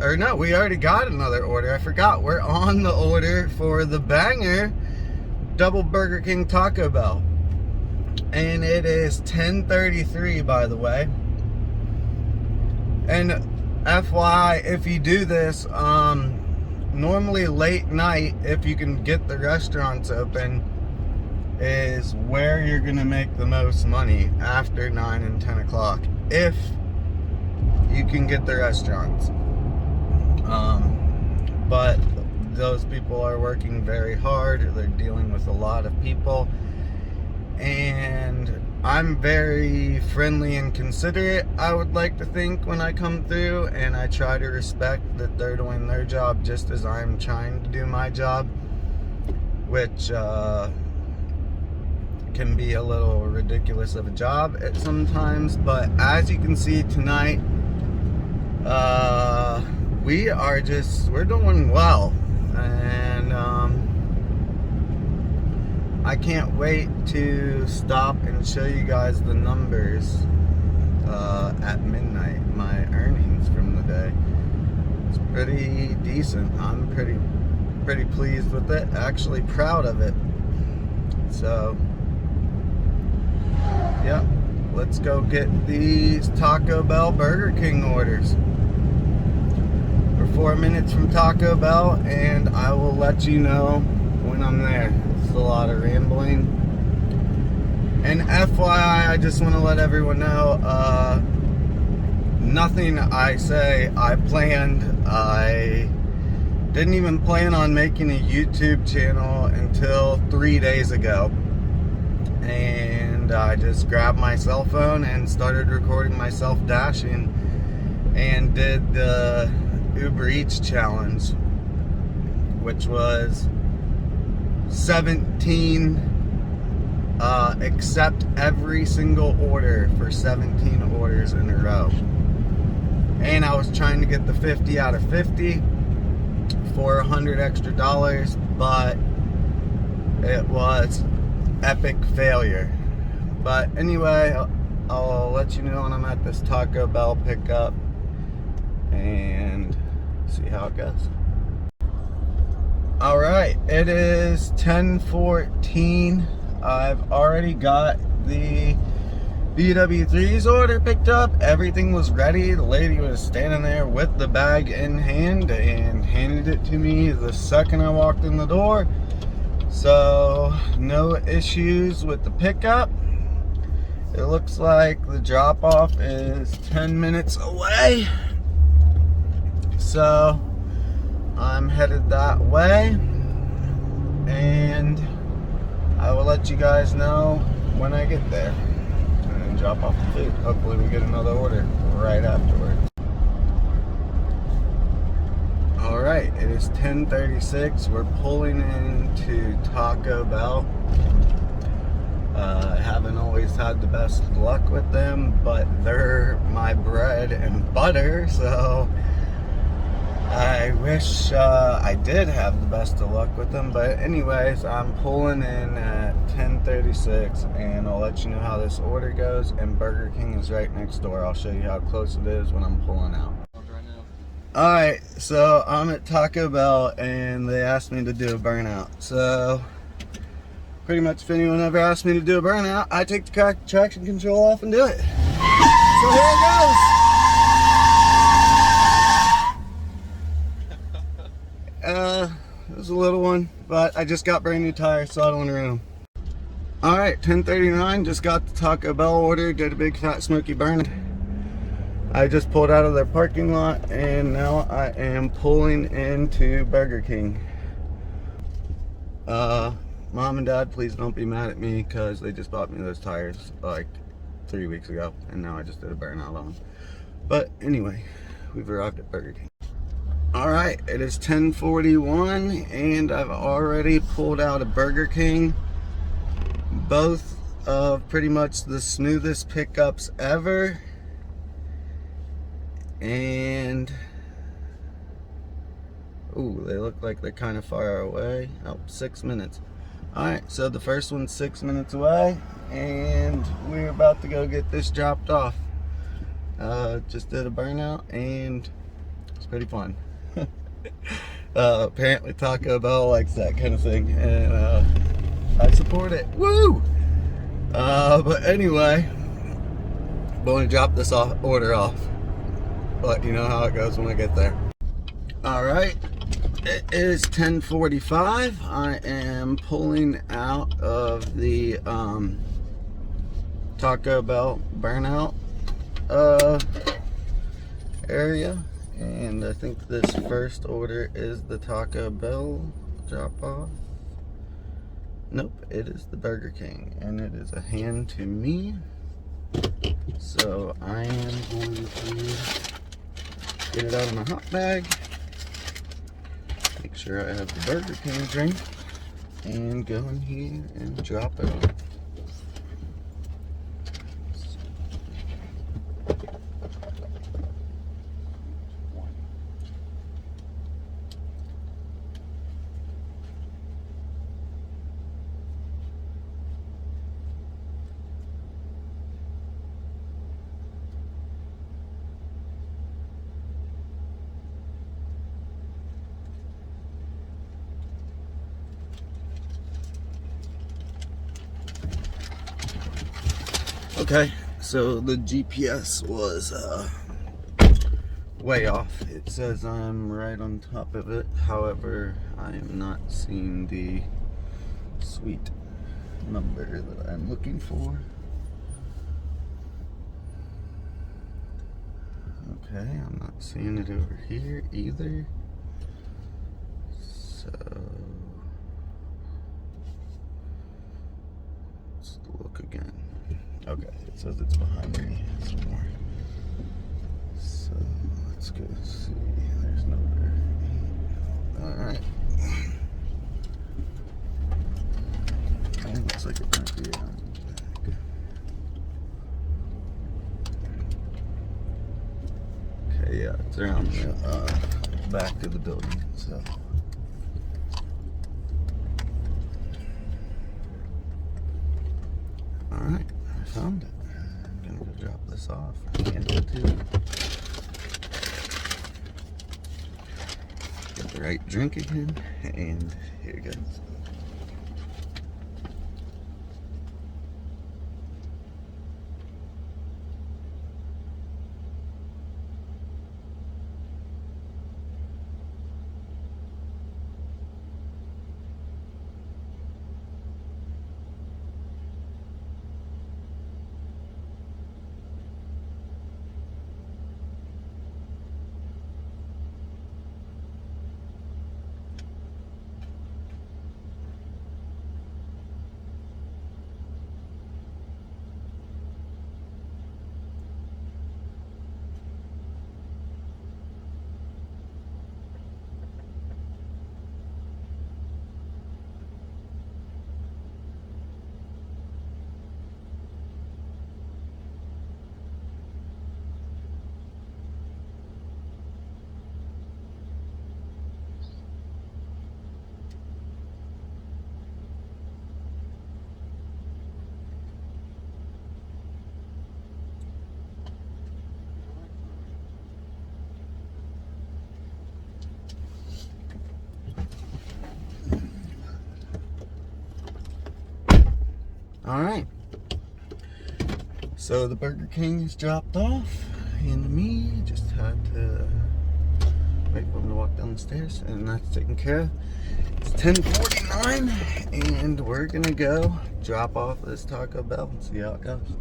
Or no, we already got another order. I forgot, we're on the order for the banger double Burger King Taco Bell. And it is 10:33, by the way. And FYI, if you do this, normally late night, if you can get the restaurants open, is where you're gonna make the most money after 9 and 10 o'clock. If you can get the restaurants. But those people are working very hard. They're dealing with a lot of people. And I'm very friendly and considerate, I would like to think, when I come through. And I try to respect that they're doing their job just as I'm trying to do my job. Which can be a little ridiculous of a job at sometimes, but as you can see tonight, we're doing well, and I can't wait to stop and show you guys the numbers at midnight, my earnings from the day. It's pretty decent. I'm pretty pleased with it, actually proud of it. So yeah, let's go get these Taco Bell Burger King orders. We're 4 minutes from Taco Bell, and I will let you know when I'm there. It's a lot of rambling. And FYI, I just want to let everyone know, nothing I say I planned. I Didn't even plan on making a YouTube channel until 3 days ago. And I just grabbed my cell phone and started recording myself dashing and did the Uber Eats challenge, which was 17 accept every single order for 17 orders in a row. And I was trying to get the 50 out of 50 for $100 extra, but it was epic failure. But anyway, I'll let you know when I'm at this Taco Bell pickup and see how it goes. Alright, it is 10:14. I've already got the BW3's order picked up. Everything was ready. The lady was standing there with the bag in hand and handed it to me the second I walked in the door. So no issues with the pickup. It looks like the drop-off is 10 minutes away. So I'm headed that way, and I will let you guys know when I get there and then drop off the food. Hopefully we get another order right afterwards. Alright, it is 10:36. We're pulling into Taco Bell. I haven't always had the best luck with them, but they're my bread and butter, so I wish I did have the best of luck with them. But anyways, I'm pulling in at 10:36, and I'll let you know how this order goes. And Burger King is right next door. I'll show you how close it is when I'm pulling out. Alright, so I'm at Taco Bell, and they asked me to do a burnout. So pretty much if anyone ever asked me to do a burnout, I take the traction control off and do it. So here it goes. It was a little one, but I just got brand new tires, so I don't want to ruin them. Alright, 10:39, just got the Taco Bell order, did a big fat smoky burn. I just pulled out of their parking lot, and now I am pulling into Burger King. Mom and Dad, please don't be mad at me, because they just bought me those tires like 3 weeks ago, and now I just did a burnout on them. But anyway, we've arrived at Burger King. Alright, it is 10:41, and I've already pulled out of Burger King. Both of pretty much the smoothest pickups ever. And ooh, they look like they're kind of far away. Oh, 6 minutes. Alright, so the first one's 6 minutes away, and we're about to go get this dropped off. Just did a burnout, and it's pretty fun. Apparently Taco Bell likes that kind of thing, and I support it. Woo! But anyway, I'm going to drop this order off. But you know how it goes when I get there. Alright, it is 10:45. I am pulling out of the Taco Bell burnout area. And I think this first order is the Taco Bell drop off. Nope, it is the Burger King, and it is a hand to me. So I am going to get it out of my hot bag, make sure I have the Burger King drink, and go in here and drop it off. Okay, so the GPS was way off. It says I'm right on top of it. However, I am not seeing the suite number that I'm looking for. Okay, I'm not seeing it over here either. look again. Okay, it says it's behind me somewhere. So let's go see. There's number 8. Alright. Looks like it might be on the back. Okay, yeah, it's around the back of the building, so. Alright, I found it. I'm gonna go drop this off and hand it to you. Get the right drink again, and here it goes. Alright, so the Burger King is dropped off, and me just had to wait for him to walk down the stairs, and that's taken care of. It's 10:49, and we're gonna go drop off this Taco Bell and see how it goes.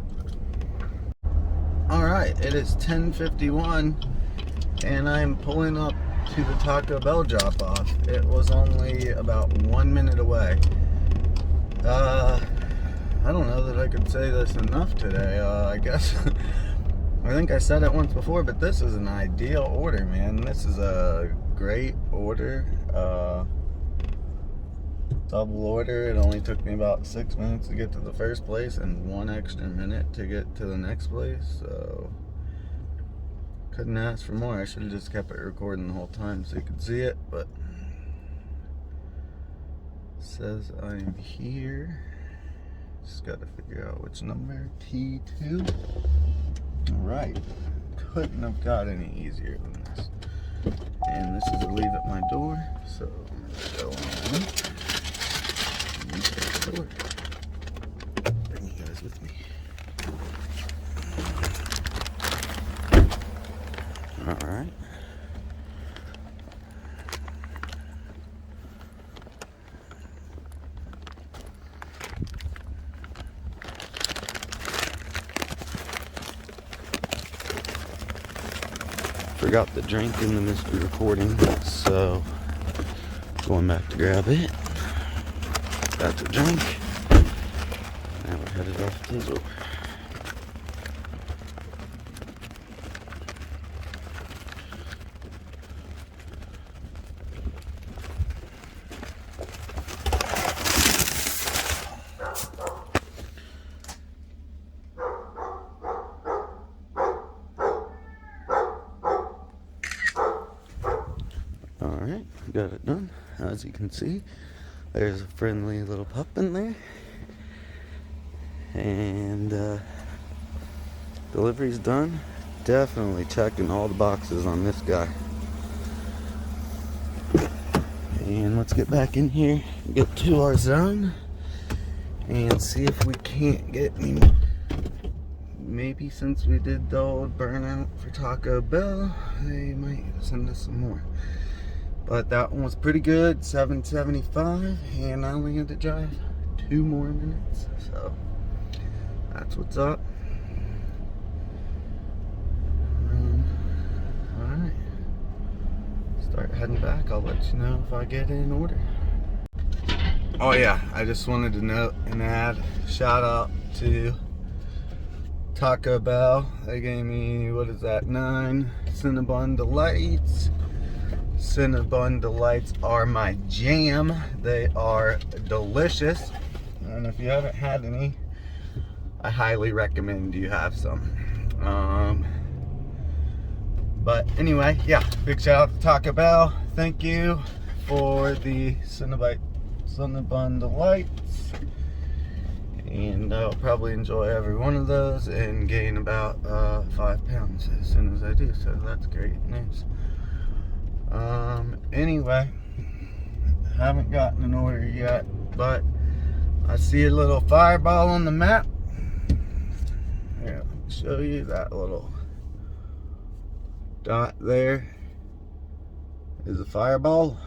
Alright, it is 10:51, and I'm pulling up to the Taco Bell drop off. It was only about 1 minute away. I don't know that I could say this enough today. I guess I think I said it once before, but this is an ideal order, man. This is a great order. Double order. It only took me about 6 minutes to get to the first place and 1 extra minute to get to the next place. So couldn't ask for more. I should have just kept it recording the whole time so you could see it, but it says I'm here. Just gotta figure out which number. T2. Alright. Couldn't have got any easier than this. And this is a leave at my door, so I'm gonna go on and take the door. Bring you guys with me. Alright. Forgot the drink in the mystery recording, so going back to grab it. Got the drink. Now we're headed off to the door. Alright, got it done. As you can see, there's a friendly little pup in there. And delivery's done. Definitely checking all the boxes on this guy. And let's get back in here, get to our zone, and see if we can't get any. Maybe since we did the old burnout for Taco Bell, they might send us some more. But that one was pretty good, $7.75, and I only had to drive 2 more minutes. So that's what's up. Alright. Start heading back. I'll let you know if I get it in order. Oh yeah, I just wanted to note and add shout out to Taco Bell. They gave me, what is that, 9 Cinnabon Delights. Cinnabon Delights are my jam. They are delicious. And if you haven't had any, I highly recommend you have some. But anyway, yeah, big shout out to Taco Bell. Thank you for the Cinnabon Delights. And I'll probably enjoy every one of those and gain about 5 pounds as soon as I do, so that's great news. Anyway, haven't gotten an order yet, but I see a little fireball on the map. Here, let me show you that little dot there is a fireball.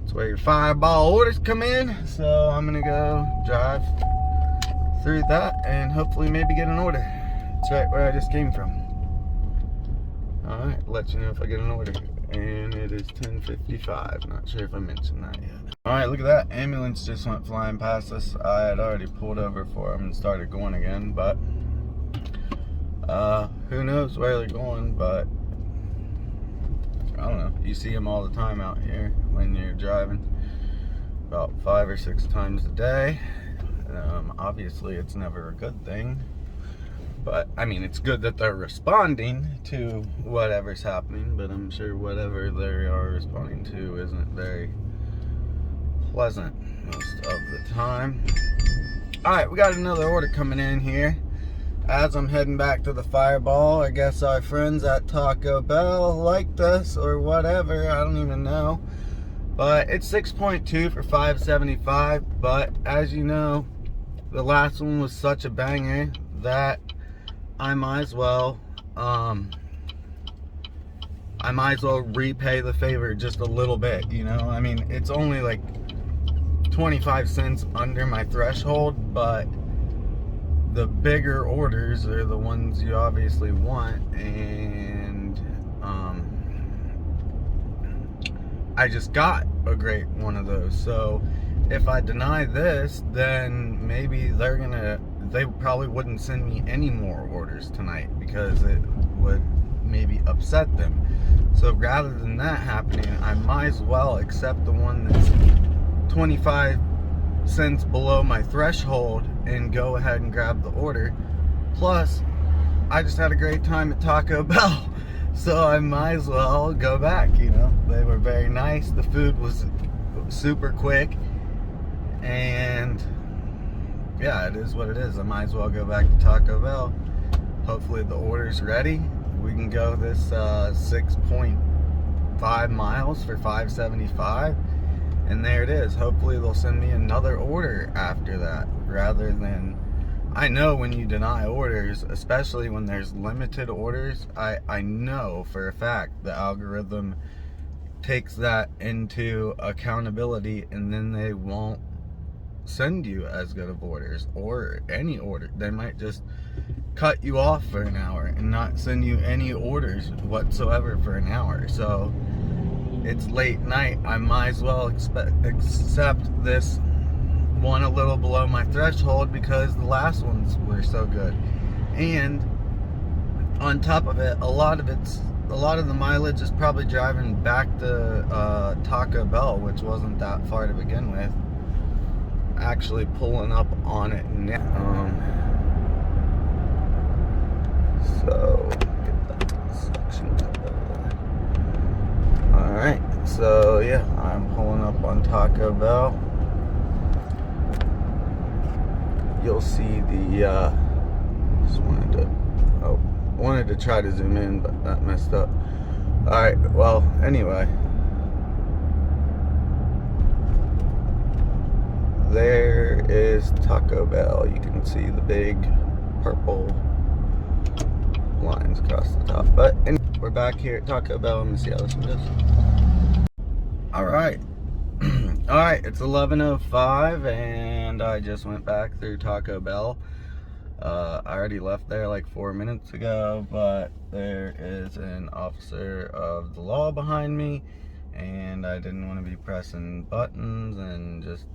It's where your fireball orders come in. So I'm gonna go drive through that and hopefully maybe get an order. It's right where I just came from. Alright, let you know if I get an order. And it is 10:55. Not sure if I mentioned that yet. Alright, look at that. Ambulance just went flying past us. I had already pulled over for them and started going again, but who knows where they're going, but I don't know. You see them all the time out here when you're driving, about 5 or 6 times a day. Obviously, it's never a good thing, but I mean, it's good that they're responding to whatever's happening, but I'm sure whatever they are responding to isn't very pleasant most of the time. Alright, we got another order coming in here. As I'm heading back to the Fireball, I guess our friends at Taco Bell liked us or whatever, I don't even know. But it's 6.2 for $5.75, but as you know, the last one was such a banger that I might as well repay the favor just a little bit, you know? I mean, it's only like 25 cents under my threshold, but the bigger orders are the ones you obviously want, and I just got a great one of those. So if I deny this, then maybe they probably wouldn't send me any more orders tonight because it would maybe upset them. So rather than that happening, I might as well accept the one that's 25 cents below my threshold and go ahead and grab the order. Plus, I just had a great time at Taco Bell, so I might as well go back, you know. They were very nice, the food was super quick, and yeah, it is what it is. I might as well go back to Taco Bell. Hopefully the order's ready. We can go this 6.5 miles for $5.75. And there it is. Hopefully they'll send me another order after that, rather than, I know when you deny orders, especially when there's limited orders, I know for a fact the algorithm takes that into accountability, and then they won't send you as good of orders or any order. They might just cut you off for an hour and not send you any orders whatsoever for an hour. So it's late night, I might as well accept this one a little below my threshold because the last ones were so good. And on top of it, a lot of the mileage is probably driving back to Taco Bell, which wasn't that far to begin with. Actually pulling up on it now. So get that section. Alright, so yeah, I'm pulling up on Taco Bell. You'll see the just wanted to try to zoom in, but that messed up. Alright, well, anyway, there is Taco Bell. You can see the big purple lines across the top. But anyway, we're back here at Taco Bell. Let me see how this one goes. Alright. Alright, it's 11:05 and I just went back through Taco Bell. I already left there like 4 minutes ago, but there is an officer of the law behind me, and I didn't want to be pressing buttons and just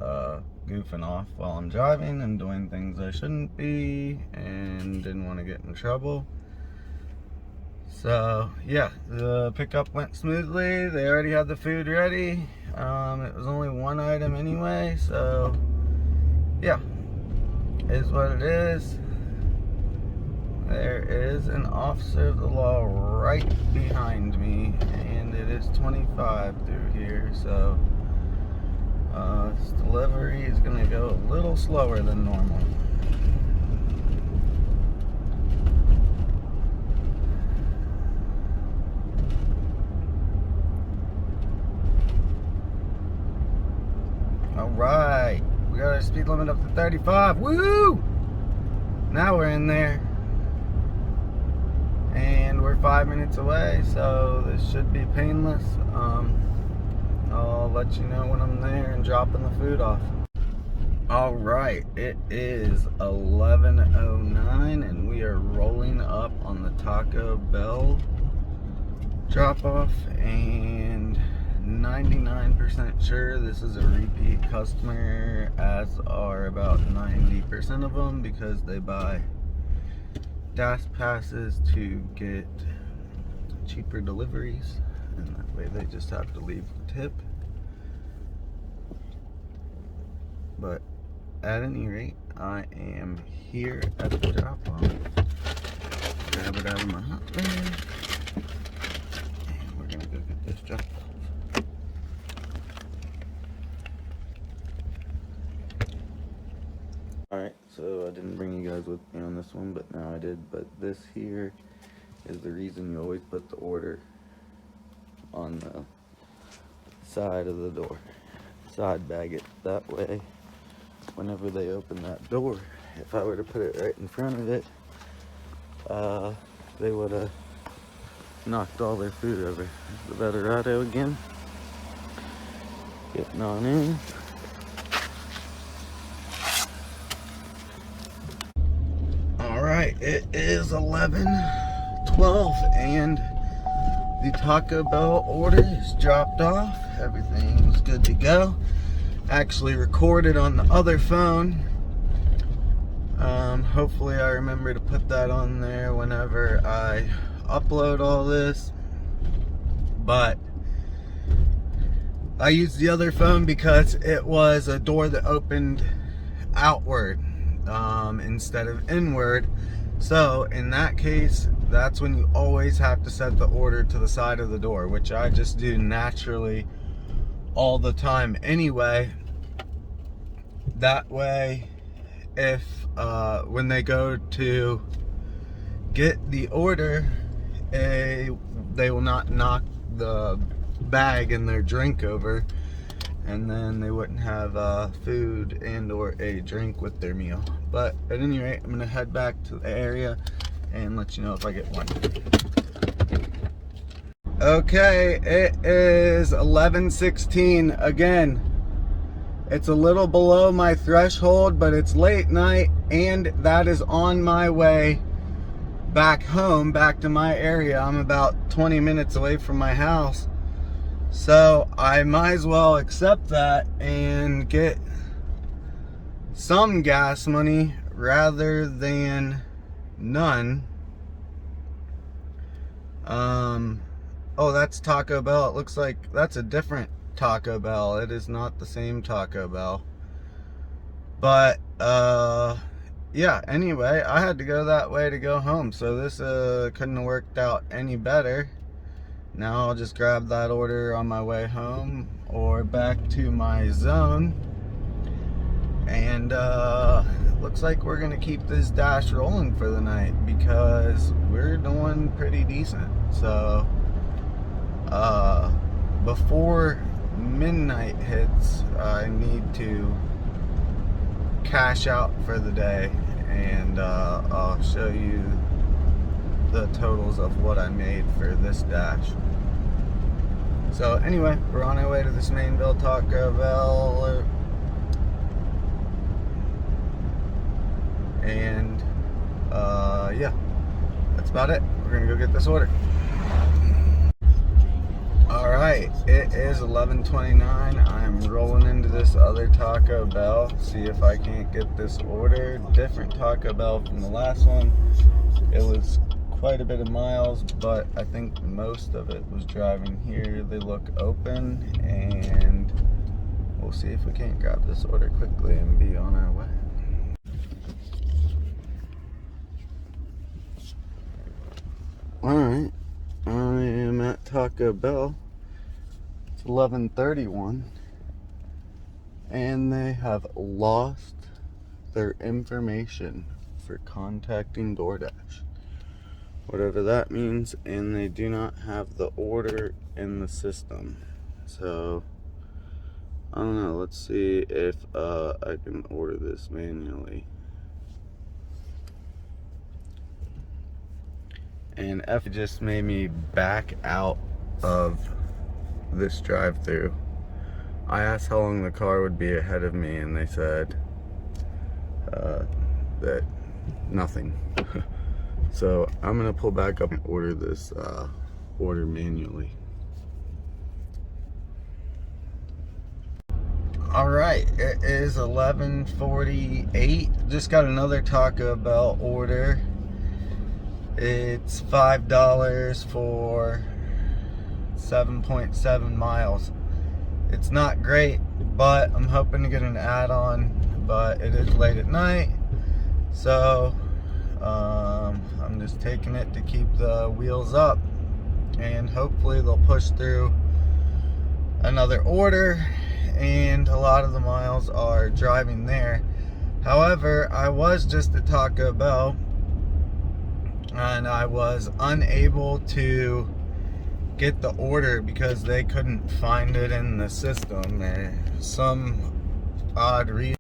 goofing off while I'm driving and doing things I shouldn't be, and didn't want to get in trouble. So yeah, the pickup went smoothly. They already had the food ready. It was only one item anyway, so yeah, is what it is. There is an officer of the law right behind me, and it is 25 through here, so this delivery is going to go a little slower than normal. Alright, we got our speed limit up to 35. Woo! Now we're in there. And we're 5 minutes away, so this should be painless. I'll let you know when I'm there and dropping the food off. Alright, it is 11:09 and we are rolling up on the Taco Bell drop off, and 99% sure this is a repeat customer, as are about 90% of them, because they buy Dash passes to get cheaper deliveries, and that way they just have to leave the tip. But at any rate, I am here at the drop off. Grab it out of my hot bag, and we're gonna go get this drop off. Alright, so I didn't bring you guys with me on this one, but now I did. But this here is the reason you always put the order on the side of the door. Side bag it that way. Whenever they open that door, if I were to put it right in front of it, they would have knocked all their food over. The Veterado again. Getting on in. Alright, it is 11:12 and the Taco Bell order is dropped off. Everything's good to go. Actually recorded on the other phone. Hopefully I remember to put that on there whenever I upload all this. But I used the other phone because it was a door that opened outward instead of inward. So in that case, that's when you always have to set the order to the side of the door, which I just do naturally all the time anyway. That way, if when they go to get the order, they will not knock the bag and their drink over, and then they wouldn't have food and or a drink with their meal. But at any rate, I'm gonna head back to the area and let you know if I get one. Okay, it is 11:16 again. It's a little below my threshold, but it's late night, and that is on my way back home, back to my area. I'm about 20 minutes away from my house, so I might as well accept that and get some gas money rather than none. Oh, that's Taco Bell. It looks like that's a different Taco Bell. It is not the same Taco Bell. But yeah, anyway, I had to go that way to go home, so this couldn't have worked out any better. Now I'll just grab that order on my way home or back to my zone. And looks like we're gonna keep this Dash rolling for the night because we're doing pretty decent. So before midnight hits, I need to cash out for the day, and I'll show you the totals of what I made for this Dash. So anyway, we're on our way to this Mainville Taco Bell, and yeah, that's about it. We're gonna go get this order. Alright, right, it is 11:29. I'm rolling into this other Taco Bell, see if I can't get this order. Different Taco Bell from the last one. It was quite a bit of miles, but I think most of it was driving here. They look open, and we'll see if we can't grab this order quickly and be on our way. Alright, I am at Taco Bell. It's 11:31, and they have lost their information for contacting Doordash, whatever that means, and they do not have the order in the system. So I don't know, let's see if I can order this manually. And F just made me back out of this drive-through. I asked how long the car would be ahead of me, and they said that nothing. So I'm gonna pull back up and order this order manually. Alright, it is 11:48. Just got another Taco Bell order. It's $5 for 7.7 miles. It's not great, but I'm hoping to get an add-on, but it is late at night, so I'm just taking it to keep the wheels up, and hopefully they'll push through another order, and a lot of the miles are driving there. However, I was just at Taco Bell, and I was unable to get the order because they couldn't find it in the system. Some odd reason.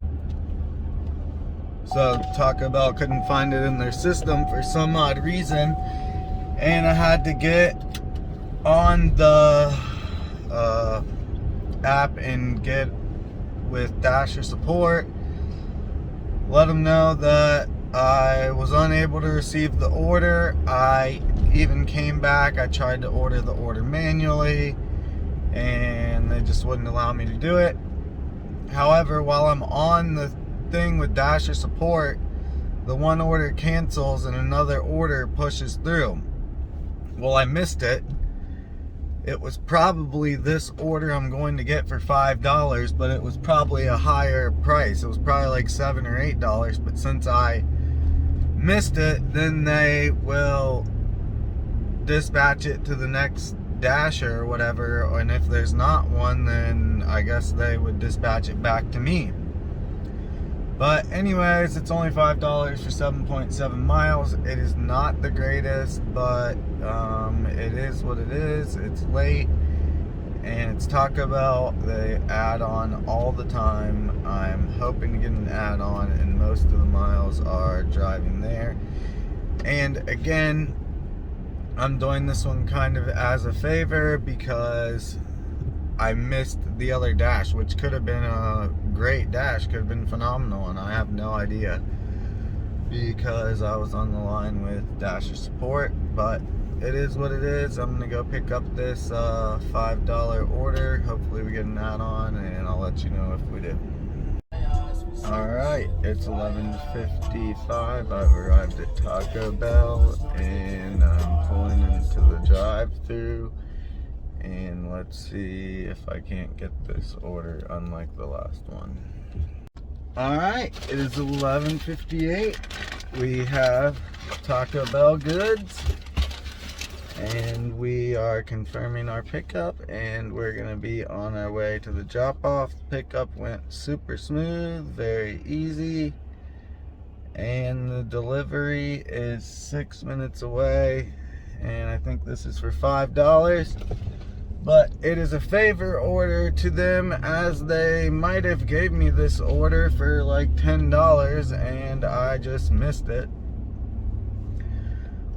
So Taco Bell couldn't find it in their system for some odd reason, and I had to get on the app and get with Dasher support, let them know that I was unable to receive the order. I even came back, I tried to order the order manually, and they just wouldn't allow me to do it. However, while I'm on the thing with Dasher support, the one order cancels and another order pushes through. Well, I missed it. It was probably this order I'm going to get for $5, but it was probably a higher price. It was probably like $7 or $8, but since I missed it, then they will dispatch it to the next Dasher or whatever, and if there's not one, then I guess they would dispatch it back to me. But anyways, it's only $5 for 7.7 miles. It is not the greatest, but it is what it is. It's late, and it's Taco Bell. They add on all the time. I'm hoping to get an add-on, and most of the miles are driving there. And again, I'm doing this one kind of as a favor because I missed the other dash, which could have been a great dash, could have been phenomenal, and I have no idea because I was on the line with Dasher support. But it is what it is. I'm gonna go pick up this $5 order. Hopefully we get an add-on, and I'll let you know if we do. Alright, it's 11:55. I've arrived at Taco Bell, and I'm pulling into the drive-thru, and let's see if I can't get this order, unlike the last one. Alright, it is 11:58. We have Taco Bell goods, and we are confirming our pickup, and we're gonna be on our way to the drop-off. Pickup went super smooth, very easy, and the delivery is 6 minutes away, and I think this is for $5. But it is a favor order to them, as they might have gave me this order for like $10, and I just missed it.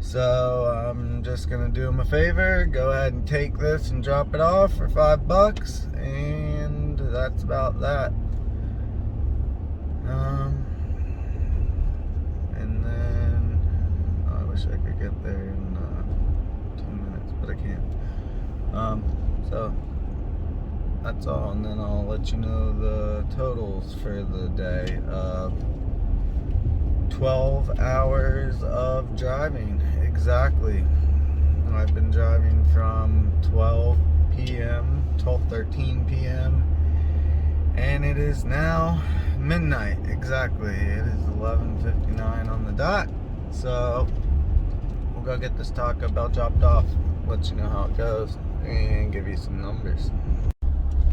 So I'm just gonna do them a favor, go ahead and take this and drop it off for $5, and that's about that. And then I wish I could get there in 10 minutes, but I can't. So So that's all, and then I'll let you know the totals for the day. 12 hours of driving, exactly. I've been driving from 12 p.m., 12:13 p.m., and it is now midnight, exactly. It is 11:59 on the dot, so we'll go get this Taco Bell dropped off, let you know how it goes, and give you some numbers.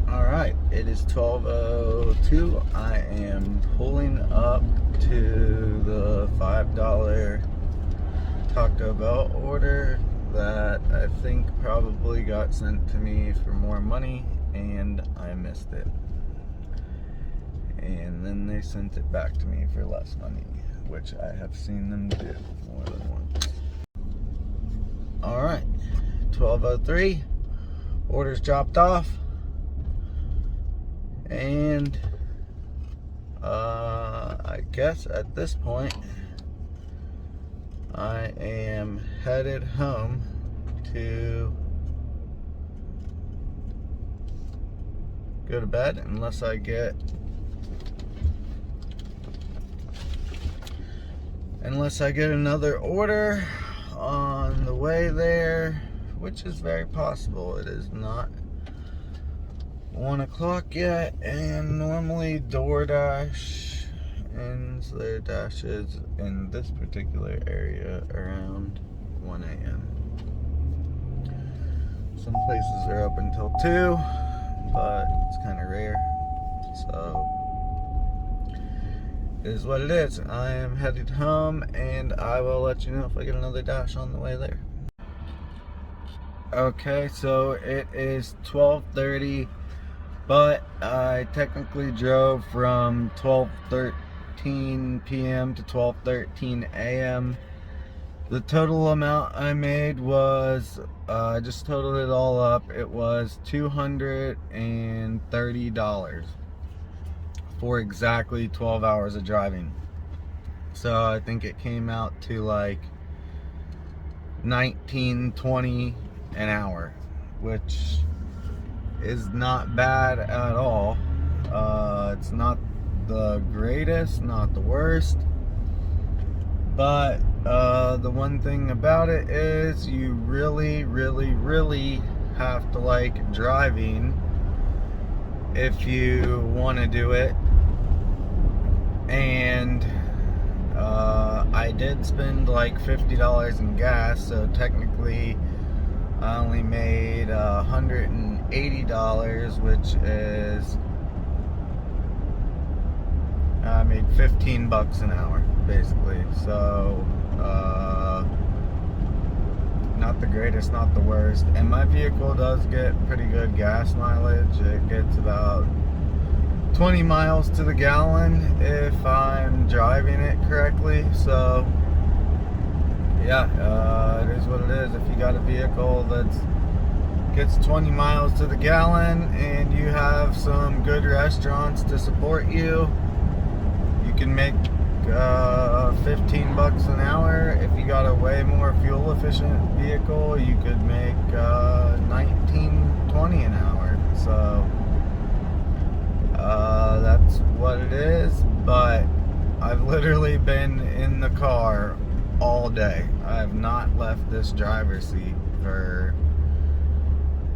Alright, it is 12:02. I am pulling up to the $5 Taco Bell order that I think probably got sent to me for more money, and I missed it. And then they sent it back to me for less money, which I have seen them do more than once. Alright, 12:03. Orders dropped off. And I guess at this point I am headed home to go to bed unless I get another order on the way there, which is very possible. It is not 1 o'clock yet, and normally Doordash ends their dashes in this particular area around 1 a.m. Some places are open till 2, but it's kind of rare, so it is what it is. I am headed home, and I will let you know if I get another dash on the way there. Okay, so it is 12:30. But I technically drove from 12:13 p.m. to 12:13 a.m. The total amount I made was, I just totaled it all up, it was $230 for exactly 12 hours of driving. So I think it came out to like $19.20 an hour, which is not bad at all. It's not the greatest, not the worst, but the one thing about it is you really have to like driving if you want to do it. And I did spend like $50 in gas, so technically I only made $180, which is, I made 15 bucks an hour, basically. So, not the greatest, not the worst. And my vehicle does get pretty good gas mileage. It gets about 20 miles to the gallon if I'm driving it correctly. So, yeah, it is what it is. If you got a vehicle that gets 20 miles to the gallon and you have some good restaurants to support you, you can make 15 bucks an hour. If you got a way more fuel efficient vehicle, you could make $19.20 an hour. So that's what it is. But I've literally been in the car all day. I have not left this driver's seat for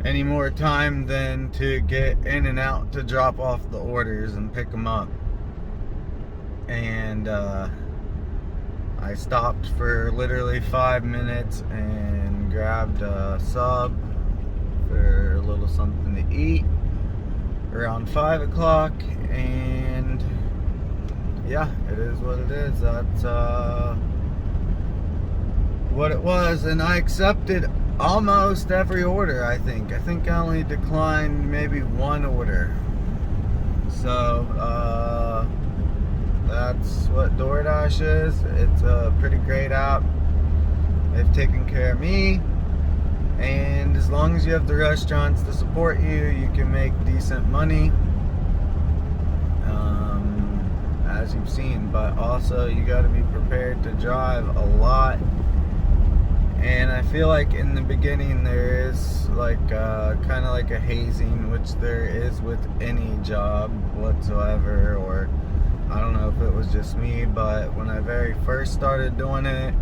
any more time than to get in and out to drop off the orders and pick them up. And I stopped for literally 5 minutes and grabbed a sub for a little something to eat around 5 o'clock, and yeah, it is what it is. That's what it was, and I accepted almost every order. I think I only declined maybe one order. So that's what Doordash is. It's a pretty great app. They've taken care of me, and as long as you have the restaurants to support you, you can make decent money, as you've seen. But also you got to be prepared to drive a lot, And I feel like in the beginning there is like kind of like a hazing, which there is with any job whatsoever, or I don't know if it was just me, but when I very first started doing it,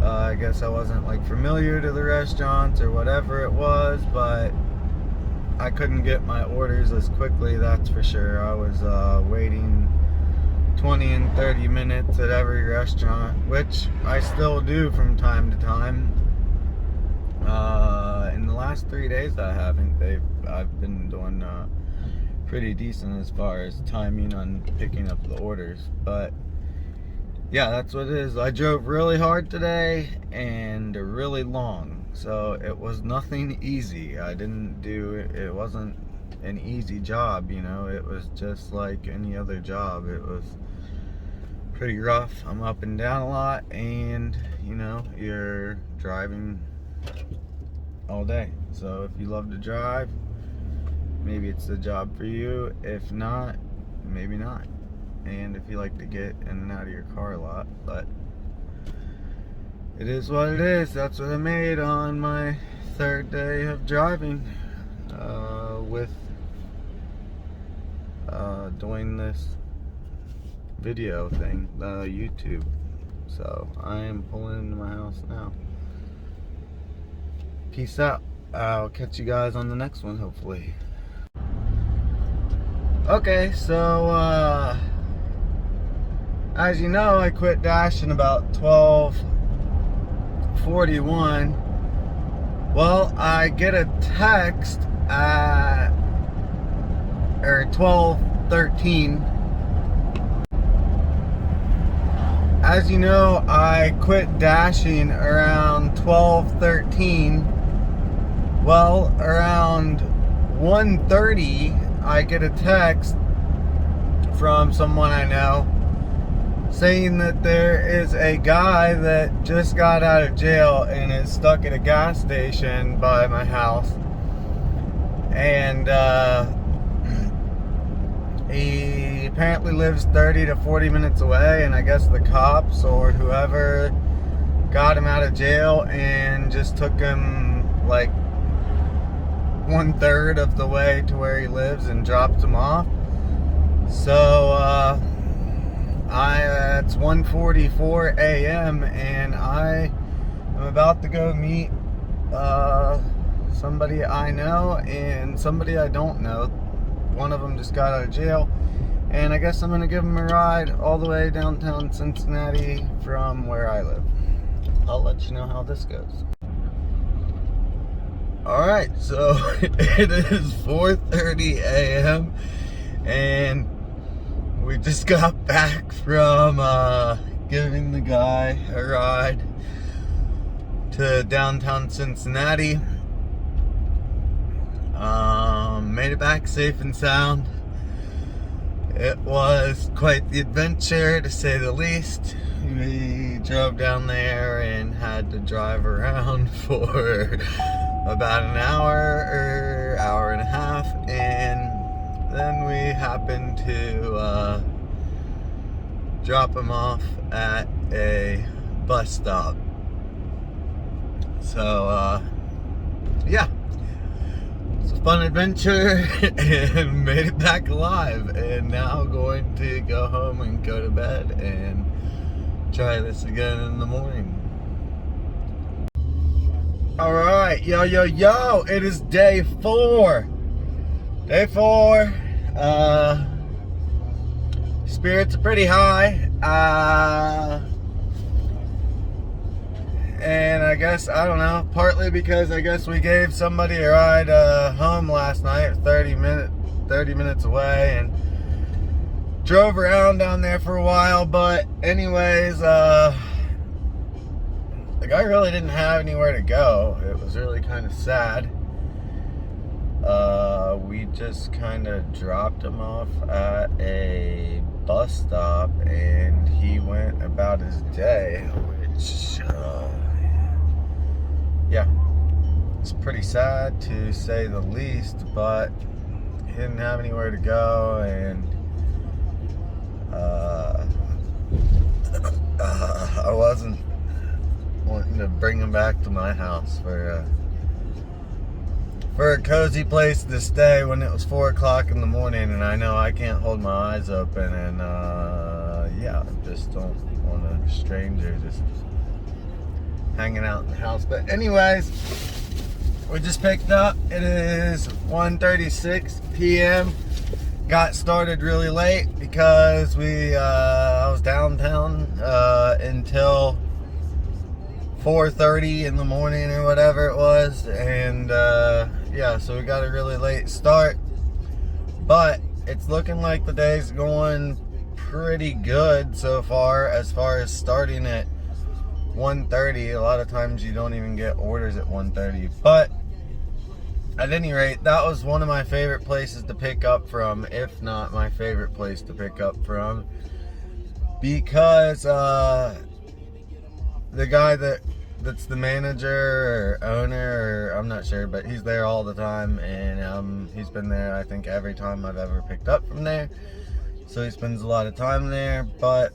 I guess I wasn't like familiar to the restaurants or whatever it was, but I couldn't get my orders as quickly, that's for sure. I was waiting 20 and 30 minutes at every restaurant, which I still do from time to time. In the last 3 days I haven't. I've been doing pretty decent as far as timing on picking up the orders. But yeah, that's what it is. I drove really hard today and really long, so it was nothing easy. It wasn't an easy job, you know. It was just like any other job. It was pretty rough. I'm up and down a lot, and you know, you're driving all day. So if you love to drive, maybe it's the job for you. If not, maybe not. And if you like to get in and out of your car a lot, but it is what it is. That's what I made on my 3rd day of driving with doing this video thing, YouTube. So I am pulling into my house now. Peace out. I'll catch you guys on the next one, hopefully. Okay, so as you know, I quit dashing about 12:41. Well, I get a text at 12:13. As you know, I quit dashing around 12:13. Well, around 1:30, I get a text from someone I know saying that there is a guy that just got out of jail and is stuck at a gas station by my house. And he apparently lives 30 to 40 minutes away, and I guess the cops or whoever got him out of jail and just took him like 1/3 of the way to where he lives and dropped him off. So it's 1:44 a.m. and I am about to go meet somebody I know and somebody I don't know. One of them just got out of jail, and I guess I'm gonna give him a ride all the way downtown Cincinnati from where I live. I'll let you know how this goes. Alright, so it is 4:30 a.m. and we just got back from giving the guy a ride to downtown Cincinnati. Made it back safe and sound. It was quite the adventure, to say the least. We drove down there and had to drive around for about an hour or hour and a half, and then we happened to drop him off at a bus stop. So yeah, it's a fun adventure and made it back alive, and now going to go home and go to bed and try this again in the morning. Alright, yo, it is day 4. Day 4. Spirits are pretty high. And I guess, I don't know, partly because I guess we gave somebody a ride home last night, 30 minutes away, and drove around down there for a while. But anyways, the guy really didn't have anywhere to go. It was really kind of sad. We just kind of dropped him off at a bus stop, and he went about his day, which yeah, it's pretty sad to say the least, but he didn't have anywhere to go, and I wasn't wanting to bring him back to my house for a cozy place to stay when it was 4 o'clock in the morning, and I know I can't hold my eyes open, and yeah, I just don't want a stranger just hanging out in the house. But anyways, we just picked up. It is 1:36 p.m. Got started really late because I was downtown until 4:30 in the morning or whatever it was, and yeah, so we got a really late start, but it's looking like the day's going pretty good so far as starting at 1:30. A lot of times you don't even get orders at 1:30, but at any rate, that was one of my favorite places to pick up from, if not my favorite place to pick up from, because the guy that's the manager or owner, or I'm not sure, but he's there all the time, and he's been there I think every time I've ever picked up from there, so he spends a lot of time there. But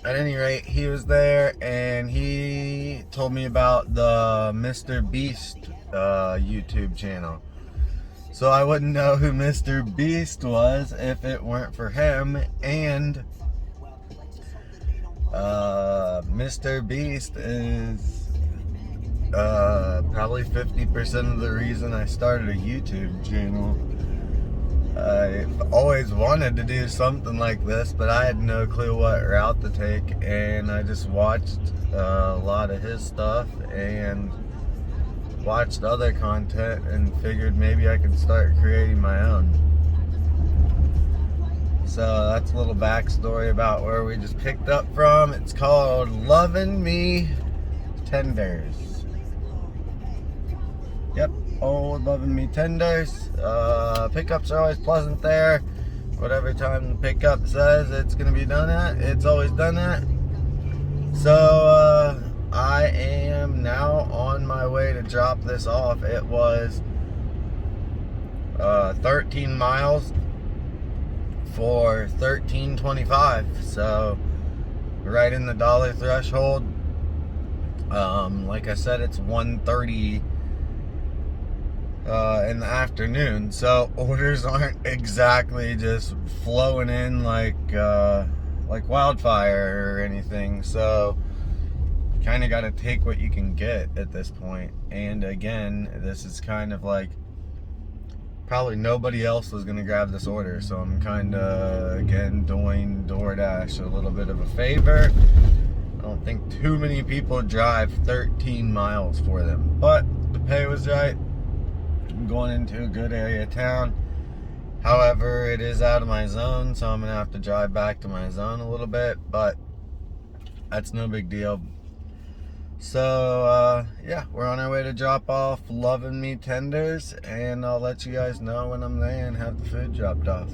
at any rate, he was there, and he told me about the Mr. Beast YouTube channel. So I wouldn't know who Mr. Beast was if it weren't for him. And Mr. Beast is probably 50% of the reason I started a YouTube channel. I've always wanted to do something like this, but I had no clue what route to take, and I just watched a lot of his stuff and watched other content and figured maybe I could start creating my own. So that's a little backstory about where we just picked up from. It's called Lovin' Me Tenders. Yep, old Lovin' Me Tenders. Pickups are always pleasant there. Whatever time the pickup says it's gonna be done at, it's always done at. So I am now on my way to drop this off. It was 13 miles for $13.25, so right in the dollar threshold. Like I said, it's 1:30 in the afternoon, so orders aren't exactly just flowing in like wildfire or anything. So you kind of got to take what you can get at this point. And again, this is kind of like probably nobody else was gonna grab this order, so I'm kind of again doing Doordash a little bit of a favor. I don't think too many people drive 13 miles for them, but the pay was right. I'm going into a good area of town. However, it is out of my zone, so I'm gonna have to drive back to my zone a little bit, but that's no big deal. So yeah, we're on our way to drop off Lovin' Me Tenders, and I'll let you guys know when I'm there and have the food dropped off.